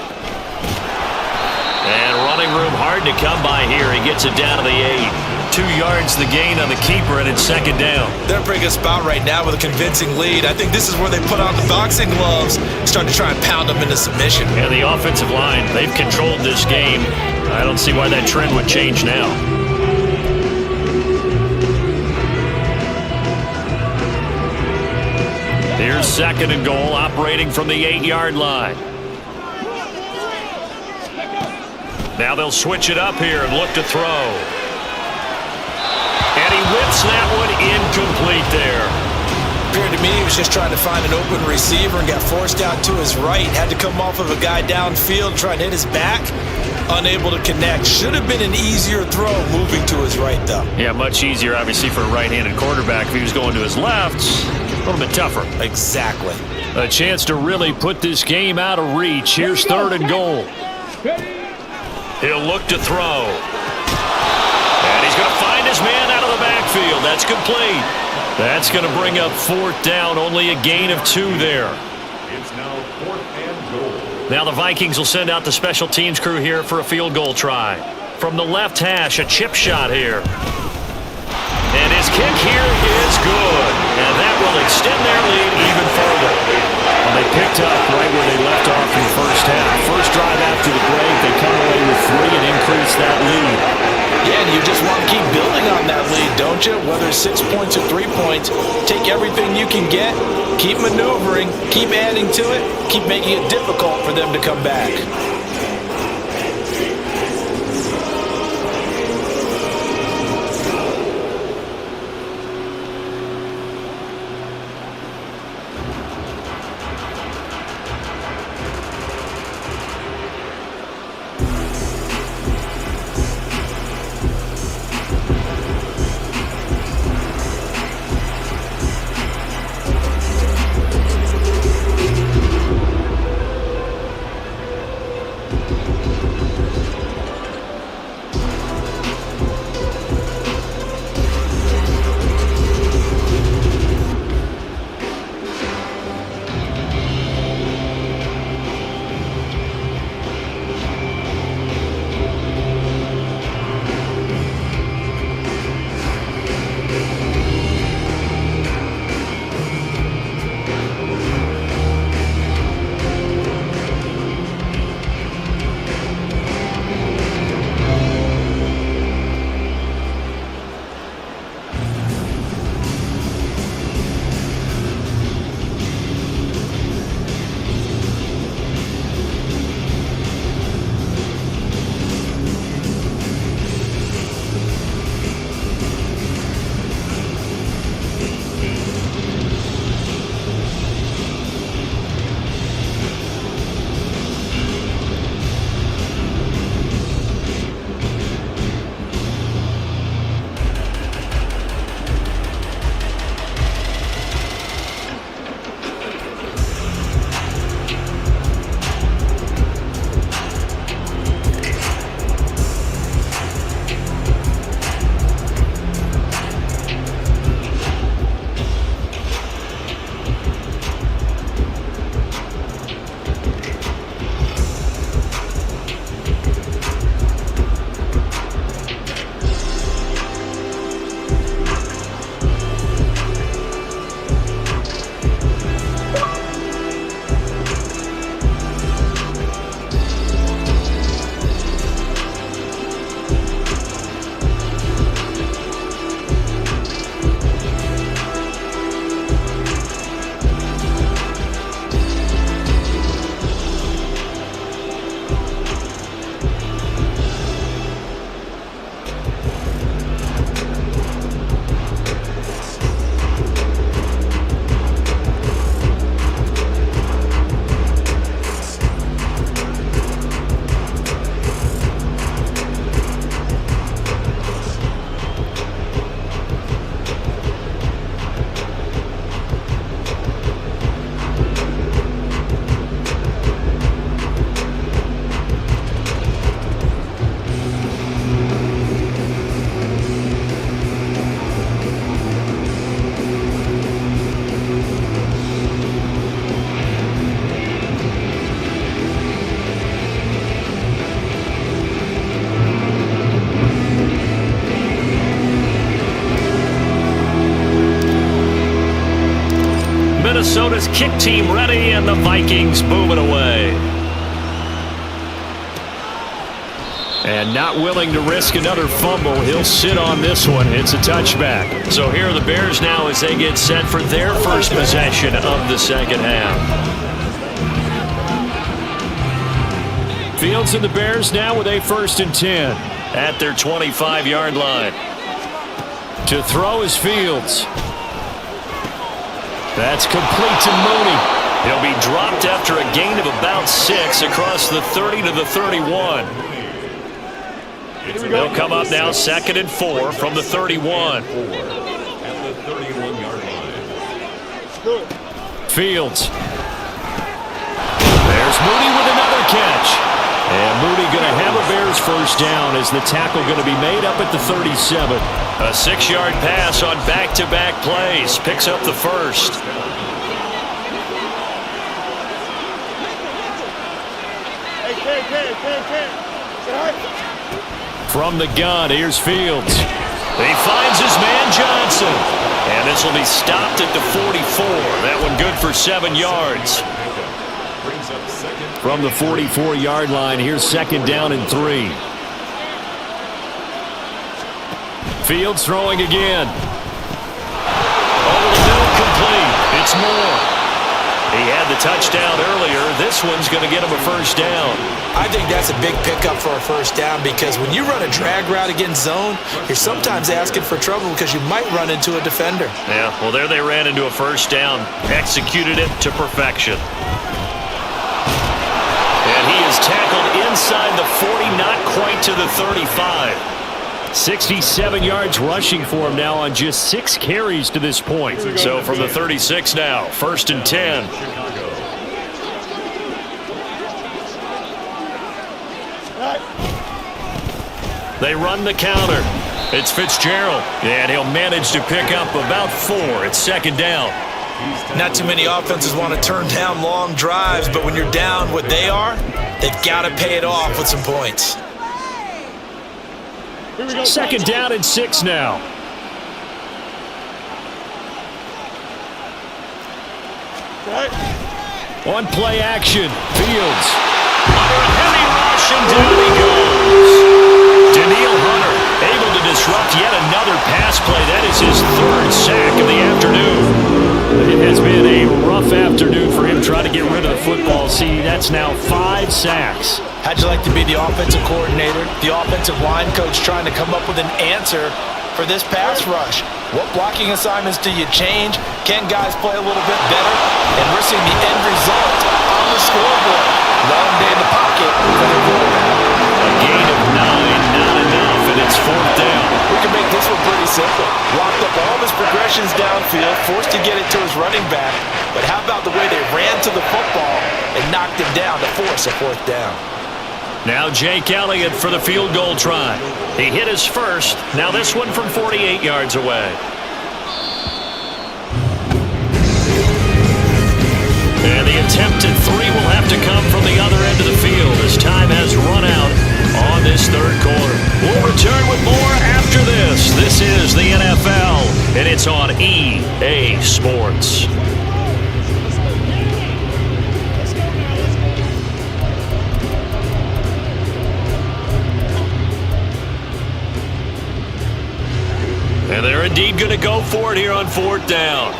And running room hard to come by here. He gets it down to the 8. 2 yards the gain on the keeper, and it's 2nd down. They're in a pretty good spot right now with a convincing lead. I think this is where they put on the boxing gloves and start to try and pound them into submission. And the offensive line, they've controlled this game. I don't see why that trend would change now. Here's 2nd and goal, operating from the 8-yard line. Now they'll switch it up here and look to throw. And he whips that one incomplete there. Appeared to me he was just trying to find an open receiver and got forced out to his right. Had to come off of a guy downfield, try and hit his back. Unable to connect. Should have been an easier throw moving to his right, though. Yeah, much easier, obviously, for a right-handed quarterback. If he was going to his left, a little bit tougher. Exactly. A chance to really put this game out of reach. Here's 3rd and goal. He'll look to throw. And he's going to find his man out of the backfield. That's complete. That's going to bring up 4th down. Only a gain of 2 there. It's now 4th and goal. Now the Vikings will send out the special teams crew here for a field goal try. From the left hash, a chip shot here. And his kick here is good. And that will extend their lead even further. Well, they picked up right where they left off in the first half. First drive after the break, they come away with 3 and increase that lead. Yeah, and you just want to keep building on that lead, don't you? Whether it's 6 points or 3 points, take everything you can get, keep maneuvering, keep adding to it, keep making it difficult for them to come back. Minnesota's kick team ready, and the Vikings moving away. And not willing to risk another fumble. He'll sit on this one. It's a touchback. So here are the Bears now as they get set for their first possession of the second half. Fields and the Bears now with a 1st and 10 at their 25-yard line. To throw is Fields. That's complete to Mooney. He'll be dropped after a gain of about 6 across the 30 to the 31. They'll come up now 2nd and 4 from the 31. Fields. There's Mooney with another catch. And Mooney going to have a Bears first down as the tackle going to be made up at the 37. A 6-yard pass on back-to-back plays. Picks up the first. From the gun, here's Fields. He finds his man Johnson. And this will be stopped at the 44. That one good for 7 yards. From the 44-yard line, here's 2nd down and 3. Fields throwing again. Over the middle, complete. It's Moore. He had the touchdown earlier. This one's going to get him a first down. I think that's a big pickup for a first down because when you run a drag route against zone, you're sometimes asking for trouble because you might run into a defender. Yeah, well, there they ran into a first down. Executed it to perfection. And he is tackled inside the 40, not quite to the 35. 67 yards rushing for him now on just 6 carries to this point. So from the 36 now, 1st and 10. They run the counter. It's Fitzgerald, and he'll manage to pick up about 4. It's 2nd down. Not too many offenses want to turn down long drives, but when you're down what they are, they've got to pay it off with some points. 2nd down and 6 now. On play action, Fields. Under a heavy rush, and down he goes. Daniil Hunter able to disrupt yet another pass play. That is his 3rd sack of the afternoon. It has been a rough afternoon for him trying to get rid of the football. See, that's now 5 sacks. How'd you like to be the offensive coordinator, the offensive line coach trying to come up with an answer for this pass rush? What blocking assignments do you change? Can guys play a little bit better? And we're seeing the end result on the scoreboard. Long day in the pocket for the quarterback. A gain of 9, not enough, and it's 4th down. We can make this one pretty simple. Locked up all of his progressions downfield, forced to get it to his running back. But how about the way they ran to the football and knocked him down to force a 4th down? Now Jake Elliott for the field goal try. He hit his first. Now this one from 48 yards away. And the attempted 3 will have to come from the other end of the field as time has run out on this 3rd quarter. We'll return with more after this. This is the NFL, and it's on EA Sports. And they're indeed going to go for it here on 4th down.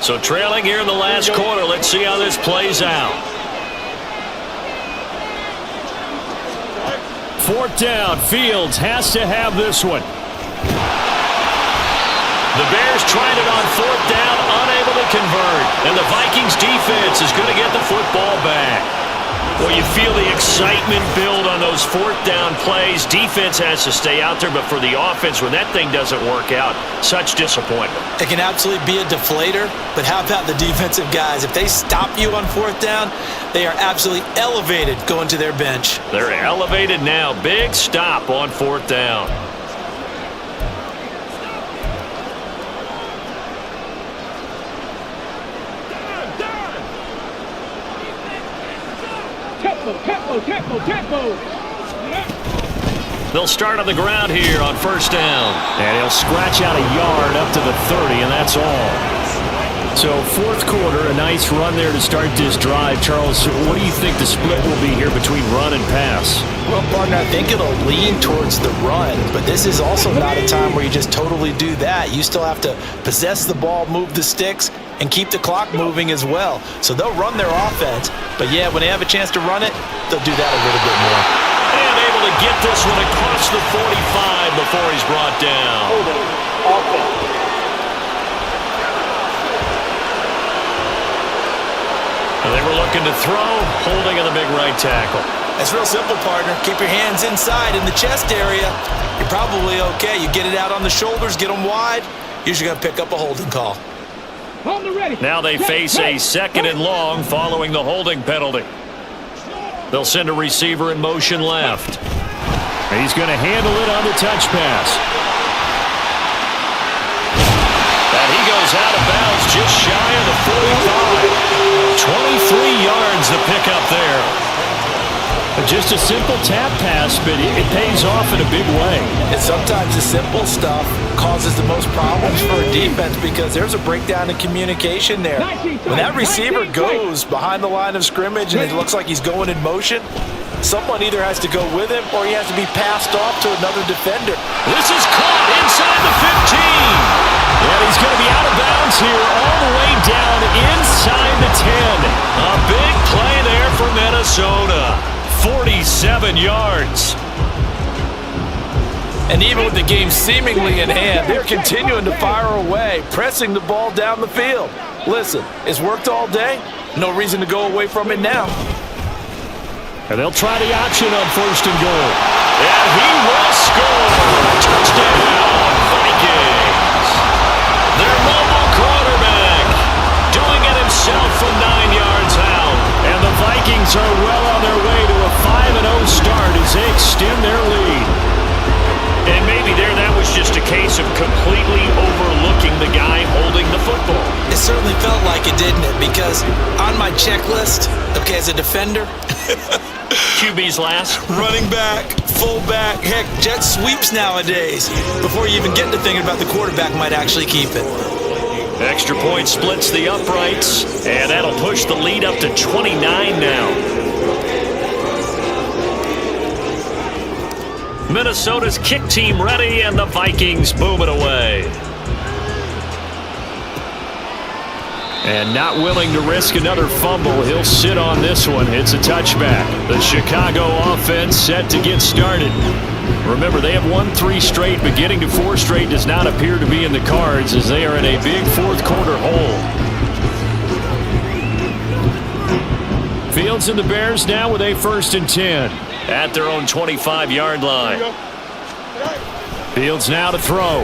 So trailing here in the last quarter. Let's see how this plays out. 4th down. Fields has to have this one. The Bears tried it on 4th down, unable to convert. And the Vikings defense is going to get the football back. Well, you feel the excitement build on those 4th down plays. Defense has to stay out there, but for the offense, when that thing doesn't work out, such disappointment. It can absolutely be a deflator, but how about the defensive guys? If they stop you on 4th down, they are absolutely elevated going to their bench. They're elevated now. Big stop on 4th down. Tempo. They'll start on the ground here on 1st down. And he'll scratch out a yard up to the 30, and that's all. So 4th quarter, a nice run there to start this drive. Charles, what do you think the split will be here between run and pass? Well, partner, I think it'll lean towards the run, but this is also not a time where you just totally do that. You still have to possess the ball, move the sticks, and keep the clock moving as well. So they'll run their offense, but yeah, when they have a chance to run it, they'll do that a little bit more. And able to get this one across the 45 before he's brought down. offense. They were looking to throw, holding on the big right tackle. It's real simple, partner. Keep your hands inside in the chest area. You're probably okay. You get it out on the shoulders, get them wide. Usually going to pick up a holding call. Now they face a 2nd and long following the holding penalty. They'll send a receiver in motion left. He's going to handle it on the touch pass. And he goes out of bounds just shy of the 45. 23 yards to pick up there. Just a simple tap pass, but it pays off in a big way. And sometimes the simple stuff causes the most problems for a defense because there's a breakdown in communication there. When that receiver goes behind the line of scrimmage and it looks like he's going in motion, someone either has to go with him or he has to be passed off to another defender. This is caught inside the 15. And he's going to be out of bounds here all the way down inside the 10. A big play there for Minnesota. 47 yards. And even with the game seemingly in hand, they're continuing to fire away, pressing the ball down the field. Listen, it's worked all day. No reason to go away from it now. And they'll try the option on 1st and goal. And he will score. Touchdown, Vikings. Their mobile quarterback doing it himself from 9 yards out. And the Vikings are well on their way to a 5-0 start as they extend their lead. And maybe that was just a case of completely overlooking the guy holding the football. It certainly felt like it, didn't it? Because on my checklist, okay, as a defender, QB's last. running back, fullback, heck, jet sweeps nowadays. Before you even get to thinking about the quarterback might actually keep it. Extra point splits the uprights, and that'll push the lead up to 29 now. Minnesota's kick team ready, and the Vikings boom it away. And not willing to risk another fumble, he'll sit on this one. It's a touchback. The Chicago offense set to get started. Remember, they have won 3 straight, but getting to 4 straight does not appear to be in the cards as they are in a big 4th quarter hole. Fields and the Bears now with a 1st and 10 at their own 25-yard line. Fields now to throw.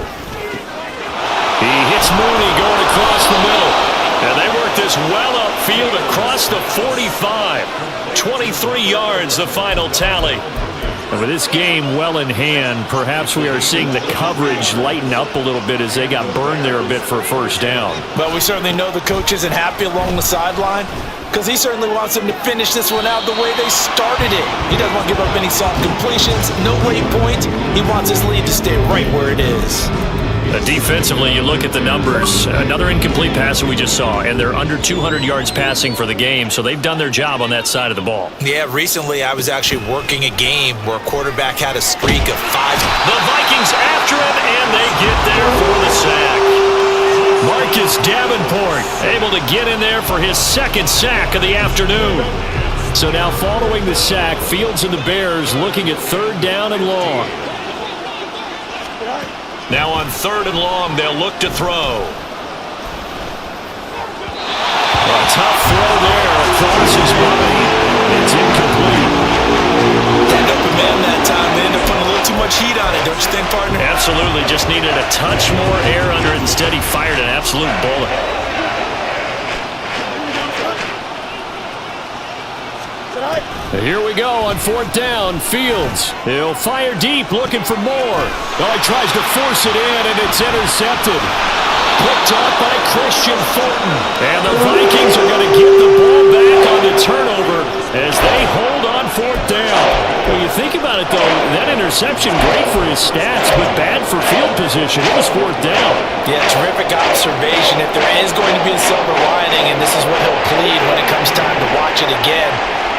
He hits Mooney going across the middle. And they work this well upfield across the 45. 23 yards, the final tally. And with this game well in hand, perhaps we are seeing the coverage lighten up a little bit as they got burned there a bit for a 1st down. But we certainly know the coach isn't happy along the sideline because he certainly wants them to finish this one out the way they started it. He doesn't want to give up any soft completions, no waypoint. He wants his lead to stay right where it is. Defensively, you look at the numbers. Another incomplete pass that we just saw, and they're under 200 yards passing for the game, so they've done their job on that side of the ball. Yeah, recently I was actually working a game where a quarterback had a streak of 5. The Vikings after him, and they get there for the sack. Marcus Davenport able to get in there for his 2nd sack of the afternoon. So now following the sack, Fields and the Bears looking at 3rd down and long. Now on 3rd and long, they'll look to throw. A tough throw there across his body. It's incomplete. That open man that time, they ended up putting a little too much heat on it, don't you think, partner? Absolutely. Just needed a touch more air under it. Instead, he fired an absolute bullet. Here we go on 4th down. Fields. He'll fire deep, looking for more. Oh, he tries to force it in, and it's intercepted. Picked up by Christian Fulton. And the Vikings are going to get the ball back on the turnover as they hold on 4th down. When you think about it, though, that interception, great for his stats, but bad for field position. It was 4th down. Yeah, terrific observation. If there is going to be a silver lining, and this is what he'll plead when it comes time to watch it again,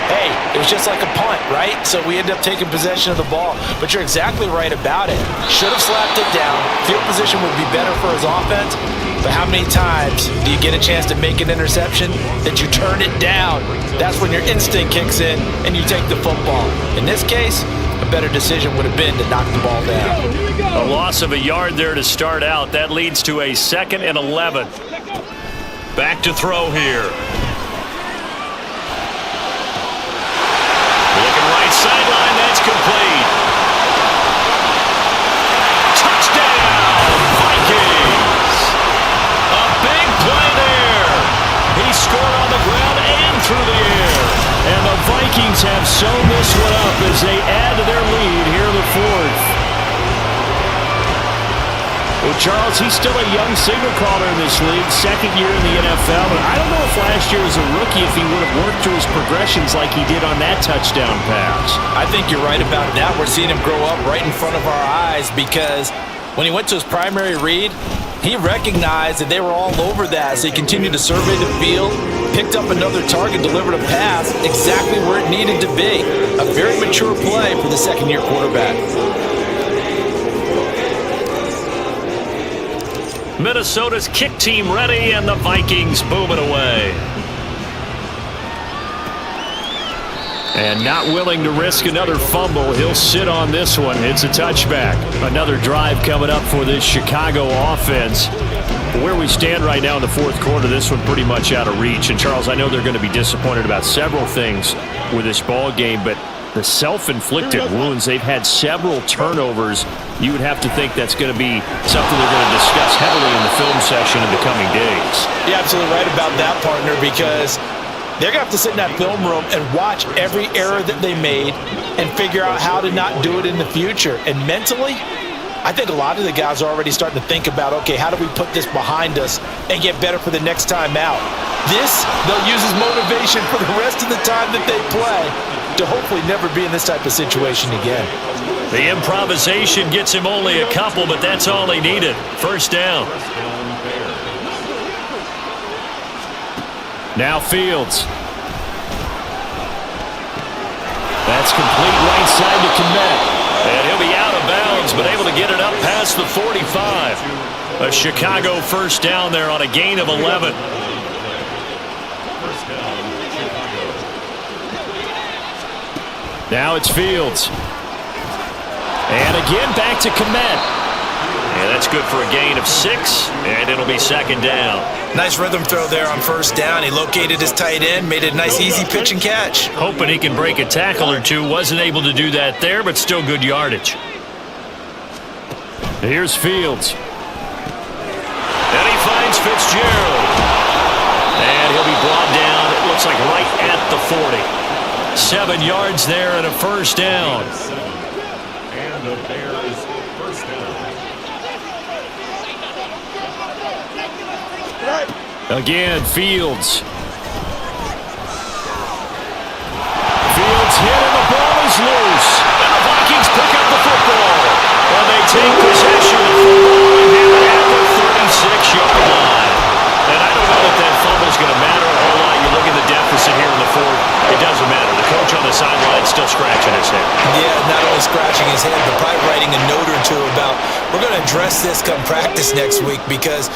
hey, it was just like a punt, right? So we end up taking possession of the ball. But you're exactly right about it. Should have slapped it down. Field position would be better for his offense. But how many times do you get a chance to make an interception that you turn it down? That's when your instinct kicks in and you take the football. In this case, a better decision would have been to knock the ball down. A loss of a yard there to start out. That leads to a 2nd and 11. Back to throw here. Looking right sideline. That's complete. Touchdown, Vikings. A big play there. He scored on the ground and through the air. And the Vikings have sewn this one up as they add to their lead here in the 4th. Well, Charles, he's still a young signal caller in this league, 2nd year in the NFL. But I don't know if last year as a rookie, if he would have worked through his progressions like he did on that touchdown pass. I think you're right about that. We're seeing him grow up right in front of our eyes because when he went to his primary read, he recognized that they were all over that, so he continued to survey the field, picked up another target, delivered a pass exactly where it needed to be. A very mature play for the 2nd-year quarterback. Minnesota's kick team ready, and the Vikings boom it away. And not willing to risk another fumble, he'll sit on this one. It's a touchback. Another drive coming up for this Chicago offense. Where we stand right now in the 4th quarter, this one pretty much out of reach. And Charles, I know they're going to be disappointed about several things with this ball game, but the self-inflicted wounds, they've had several turnovers. You would have to think that's going to be something they're going to discuss heavily in the film session in the coming days. You're absolutely right about that, partner, because they're going to have to sit in that film room and watch every error that they made and figure out how to not do it in the future. And mentally, I think a lot of the guys are already starting to think about, okay, how do we put this behind us and get better for the next time out? This, they'll use as motivation for the rest of the time that they play to hopefully never be in this type of situation again. The improvisation gets him only a couple, but that's all he needed. 1st down. Now Fields. That's complete right side to Komet. And he'll be out of bounds, but able to get it up past the 45. A Chicago 1st down there on a gain of 11. Now it's Fields. And again back to Komet. And that's good for a gain of 6, and it'll be 2nd down. Nice rhythm throw there on 1st down. He located his tight end, made it a nice easy pitch and catch. Hoping he can break a tackle or two. Wasn't able to do that there, but still good yardage. Here's Fields. And he finds Fitzgerald. And he'll be brought down, it looks like right at the 40. 7 yards there and a 1st down. And the Bears 1st down. Again, Fields. Fields hit and the ball is loose. And the Vikings pick up the football. And they take possession of the football and have it at the 36-yard line. And I don't know that that fumble is going to matter a whole lot. You look at the deficit here in the 4th. It doesn't matter. The coach on the sideline still scratching his head. Yeah, not only scratching his head, but probably writing a note or two about, we're going to address this come practice next week because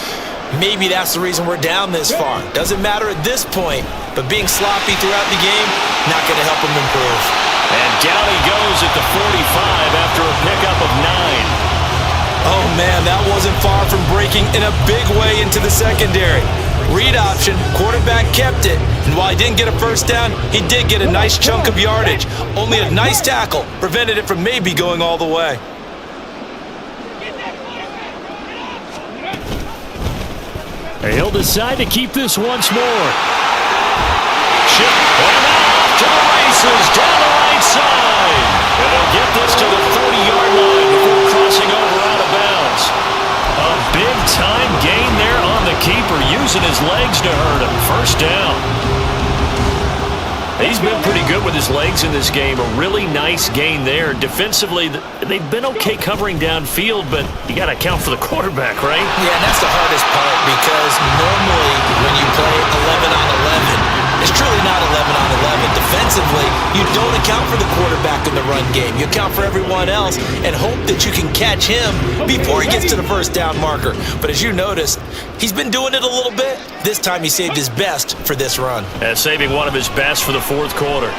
maybe that's the reason we're down this far. Doesn't matter at this point, but being sloppy throughout the game, not going to help him improve. And down he goes at the 45 after a pickup of 9. Oh, man, that wasn't far from breaking in a big way into the secondary. Read option, quarterback kept it, and while he didn't get a 1st down, he did get a nice chunk of yardage. Only a nice tackle prevented it from maybe going all the way. He'll decide to keep this once more. Chip, and off to the races, down the right side. And he'll get this to the 40-yard line before crossing over out of bounds. A big-time gain there on the keeper, using his legs to hurt him. 1st down. He's been pretty good with his legs in this game. A really nice gain there. Defensively, they've been okay covering downfield, but you got to account for the quarterback, right? Yeah, and that's the hardest part because normally when you play 11 on 11, it's truly not 11 on 11. Defensively, you don't account for the quarterback in the run game. You account for everyone else and hope that you can catch him before he gets to the 1st down marker. But as you noticed, he's been doing it a little bit. This time he saved his best for this run. And saving one of his best for the 4th quarter.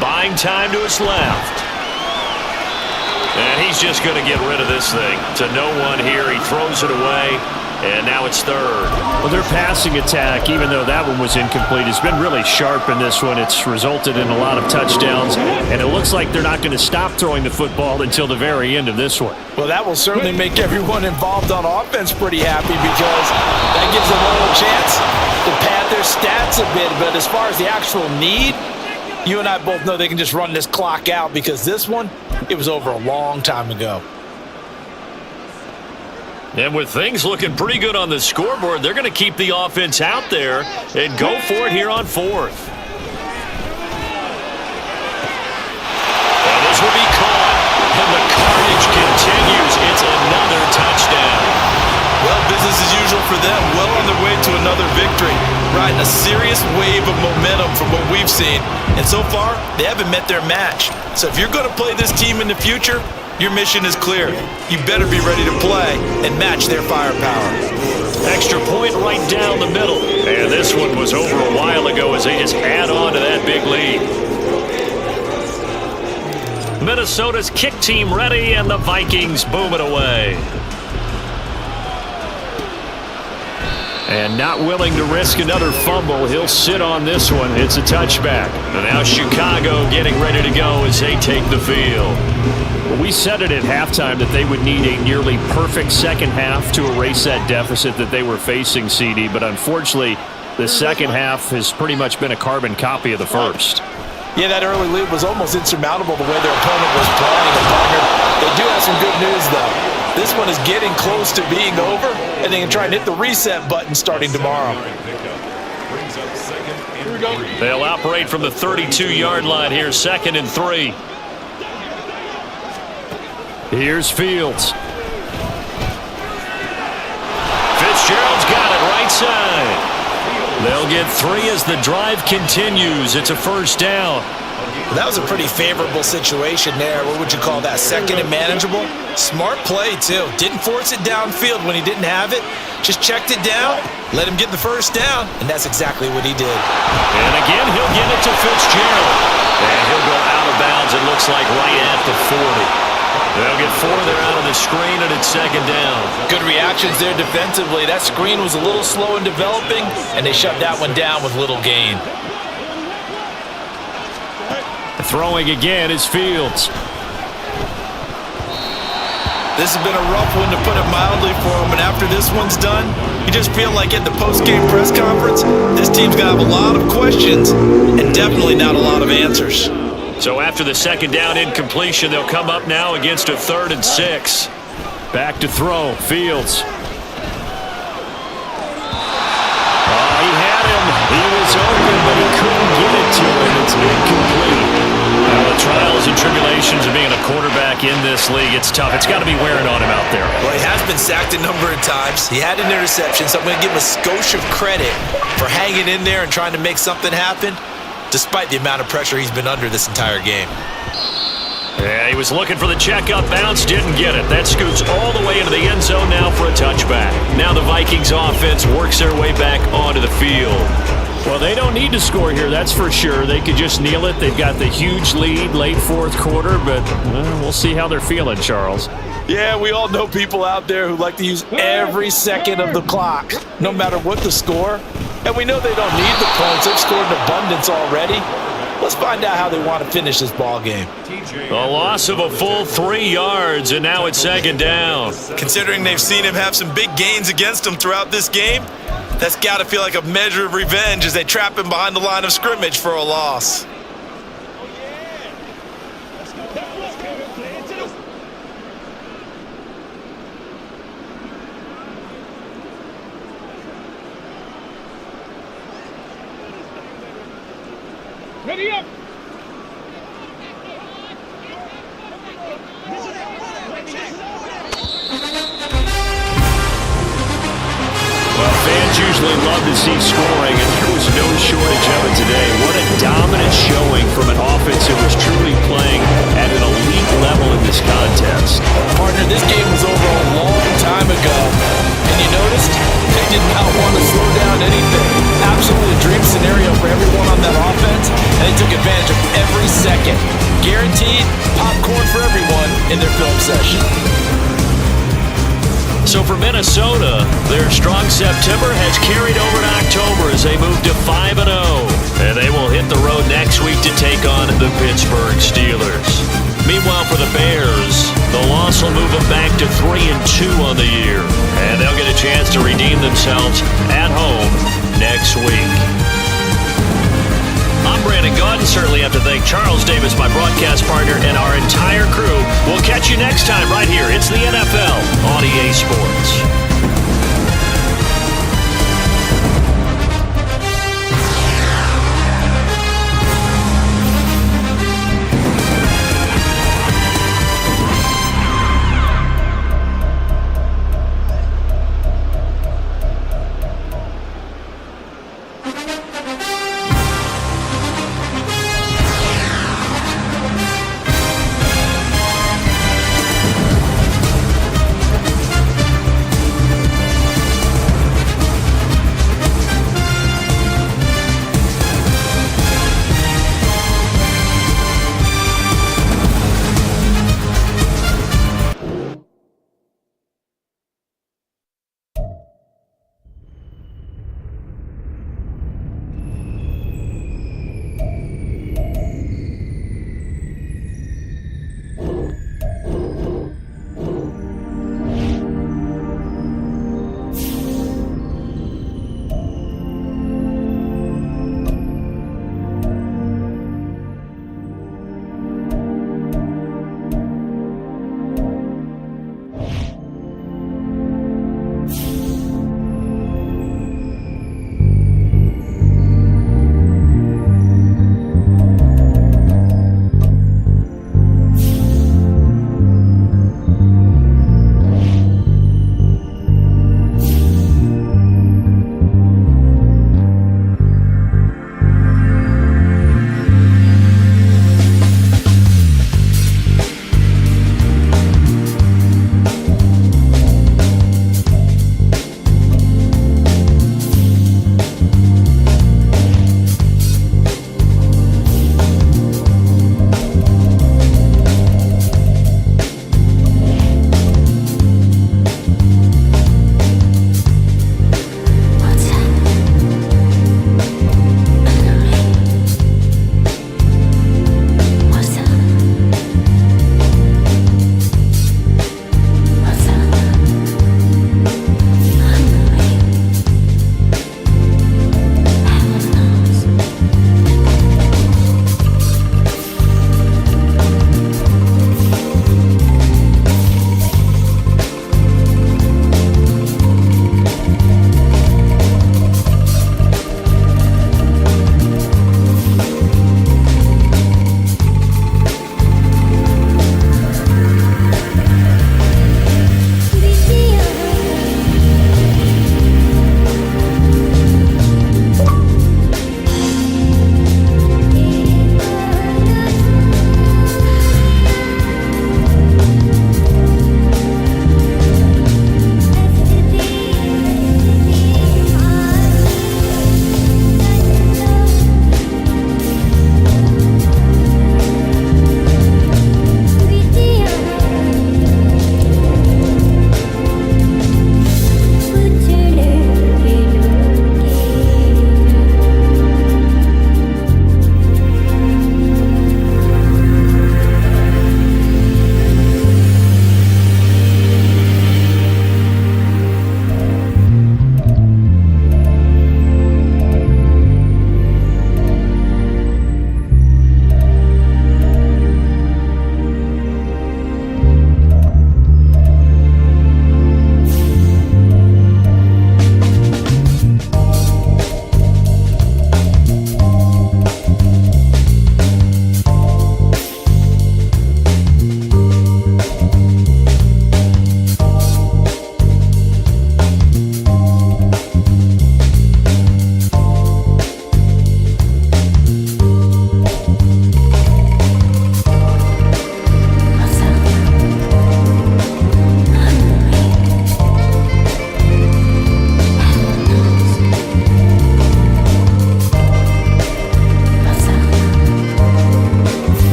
Buying time to his left. he's just going to get rid of this thing. To no one here. He throws it away, and now it's third. Well, their passing attack, even though that one was incomplete, has been really sharp in this one. It's resulted in a lot of touchdowns, and it looks like they're not going to stop throwing the football until the very end of this one. Well, that will certainly make everyone involved on offense pretty happy because that gives them a little chance to pad their stats a bit. But as far as the actual need, you and I both know they can just run this clock out because this one, it was over a long time ago. And with things looking pretty good on the scoreboard, they're going to keep the offense out there and go for it here on fourth. And this will be caught, and the carnage continues. It's another touchdown. Well, business as usual for them. Well on their way to another victory. Riding a serious wave of momentum from what we've seen. And so far, they haven't met their match. So if you're going to play this team in the future, your mission is clear. You better be ready to play and match their firepower. Extra point right down the middle. And this one was over a while ago as they just add on to that big lead. Minnesota's kick team ready, and the Vikings boom it away. And not willing to risk another fumble. He'll sit on this one. It's a touchback. And now Chicago getting ready to go as they take the field. Well, we said it at halftime that they would need a nearly perfect second half to erase that deficit that they were facing, CD. But unfortunately, the second half has pretty much been a carbon copy of the first. Yeah, that early lead was almost insurmountable the way their opponent was playing. And partner, they do have some good news, though. This one is getting close to being over, and they can try and hit the reset button starting tomorrow. They'll operate from the 32-yard line here, 2nd and 3. Here's Fields. Fitzgerald's got it right side. They'll get 3 as the drive continues. It's a first down. That was a pretty favorable situation there. What would you call that? 2nd and manageable? Smart play, too. Didn't force it downfield when he didn't have it. Just checked it down, let him get the first down, and that's exactly what he did. And again, he'll get it to Fitzgerald. And he'll go out of bounds, it looks like, right at the 40. They'll get 4 there out of the screen, and it's 2nd down. Good reactions there defensively. That screen was a little slow in developing, and they shut that one down with little gain. Throwing again is Fields. This has been a rough one, to put it mildly, for him. And after this one's done, you just feel like at the post-game press conference, this team's going to have a lot of questions and definitely not a lot of answers. So after the 2nd down incompletion, they'll come up now against a 3rd and 6. Back to throw. Fields. He had him. He was open, but he couldn't get it to him. It's incomplete. The trials and tribulations of being a quarterback in this league, it's tough. It's got to be wearing on him out there. Well, he has been sacked a number of times. He had an interception, so I'm going to give him a skosh of credit for hanging in there and trying to make something happen, despite the amount of pressure he's been under this entire game. Yeah, he was looking for the checkup bounce, didn't get it. That scoots all the way into the end zone now for a touchback. Now the Vikings offense works their way back onto the field. Well, they don't need to score here, that's for sure. They could just kneel it. They've got the huge lead late 4th quarter, but we'll see how they're feeling, Charles. Yeah, we all know people out there who like to use every second of the clock, no matter what the score. And we know they don't need the points. They've scored in abundance already. Let's find out how they want to finish this ball game. A loss of a full 3 yards, and now it's 2nd down. Considering they've seen him have some big gains against him throughout this game, that's got to feel like a measure of revenge as they trap him behind the line of scrimmage for a loss. Ready up. Well, fans usually love to see scoring, and there was no shortage of it today. What a dominant showing from an offense that was truly playing at an elite level in this contest. Partner, this game was over a long time ago, and you noticed they did not want to slow down anything. Absolutely a dream scenario for everyone on that offense, and they took advantage of every second. Guaranteed popcorn for everyone in their film possession. So for Minnesota, their strong September has carried over to October as they move to 5-0. And they will hit the road next week to take on the Pittsburgh Steelers. Meanwhile, for the Bears, the loss will move them back to 3-2 on the year. And they'll get a chance to redeem themselves at home next week. I'm Brandon Gaudin. Certainly have to thank Charles Davis, my broadcast partner, and our entire crew. We'll catch you next time right here. It's the NFL on EA Sports.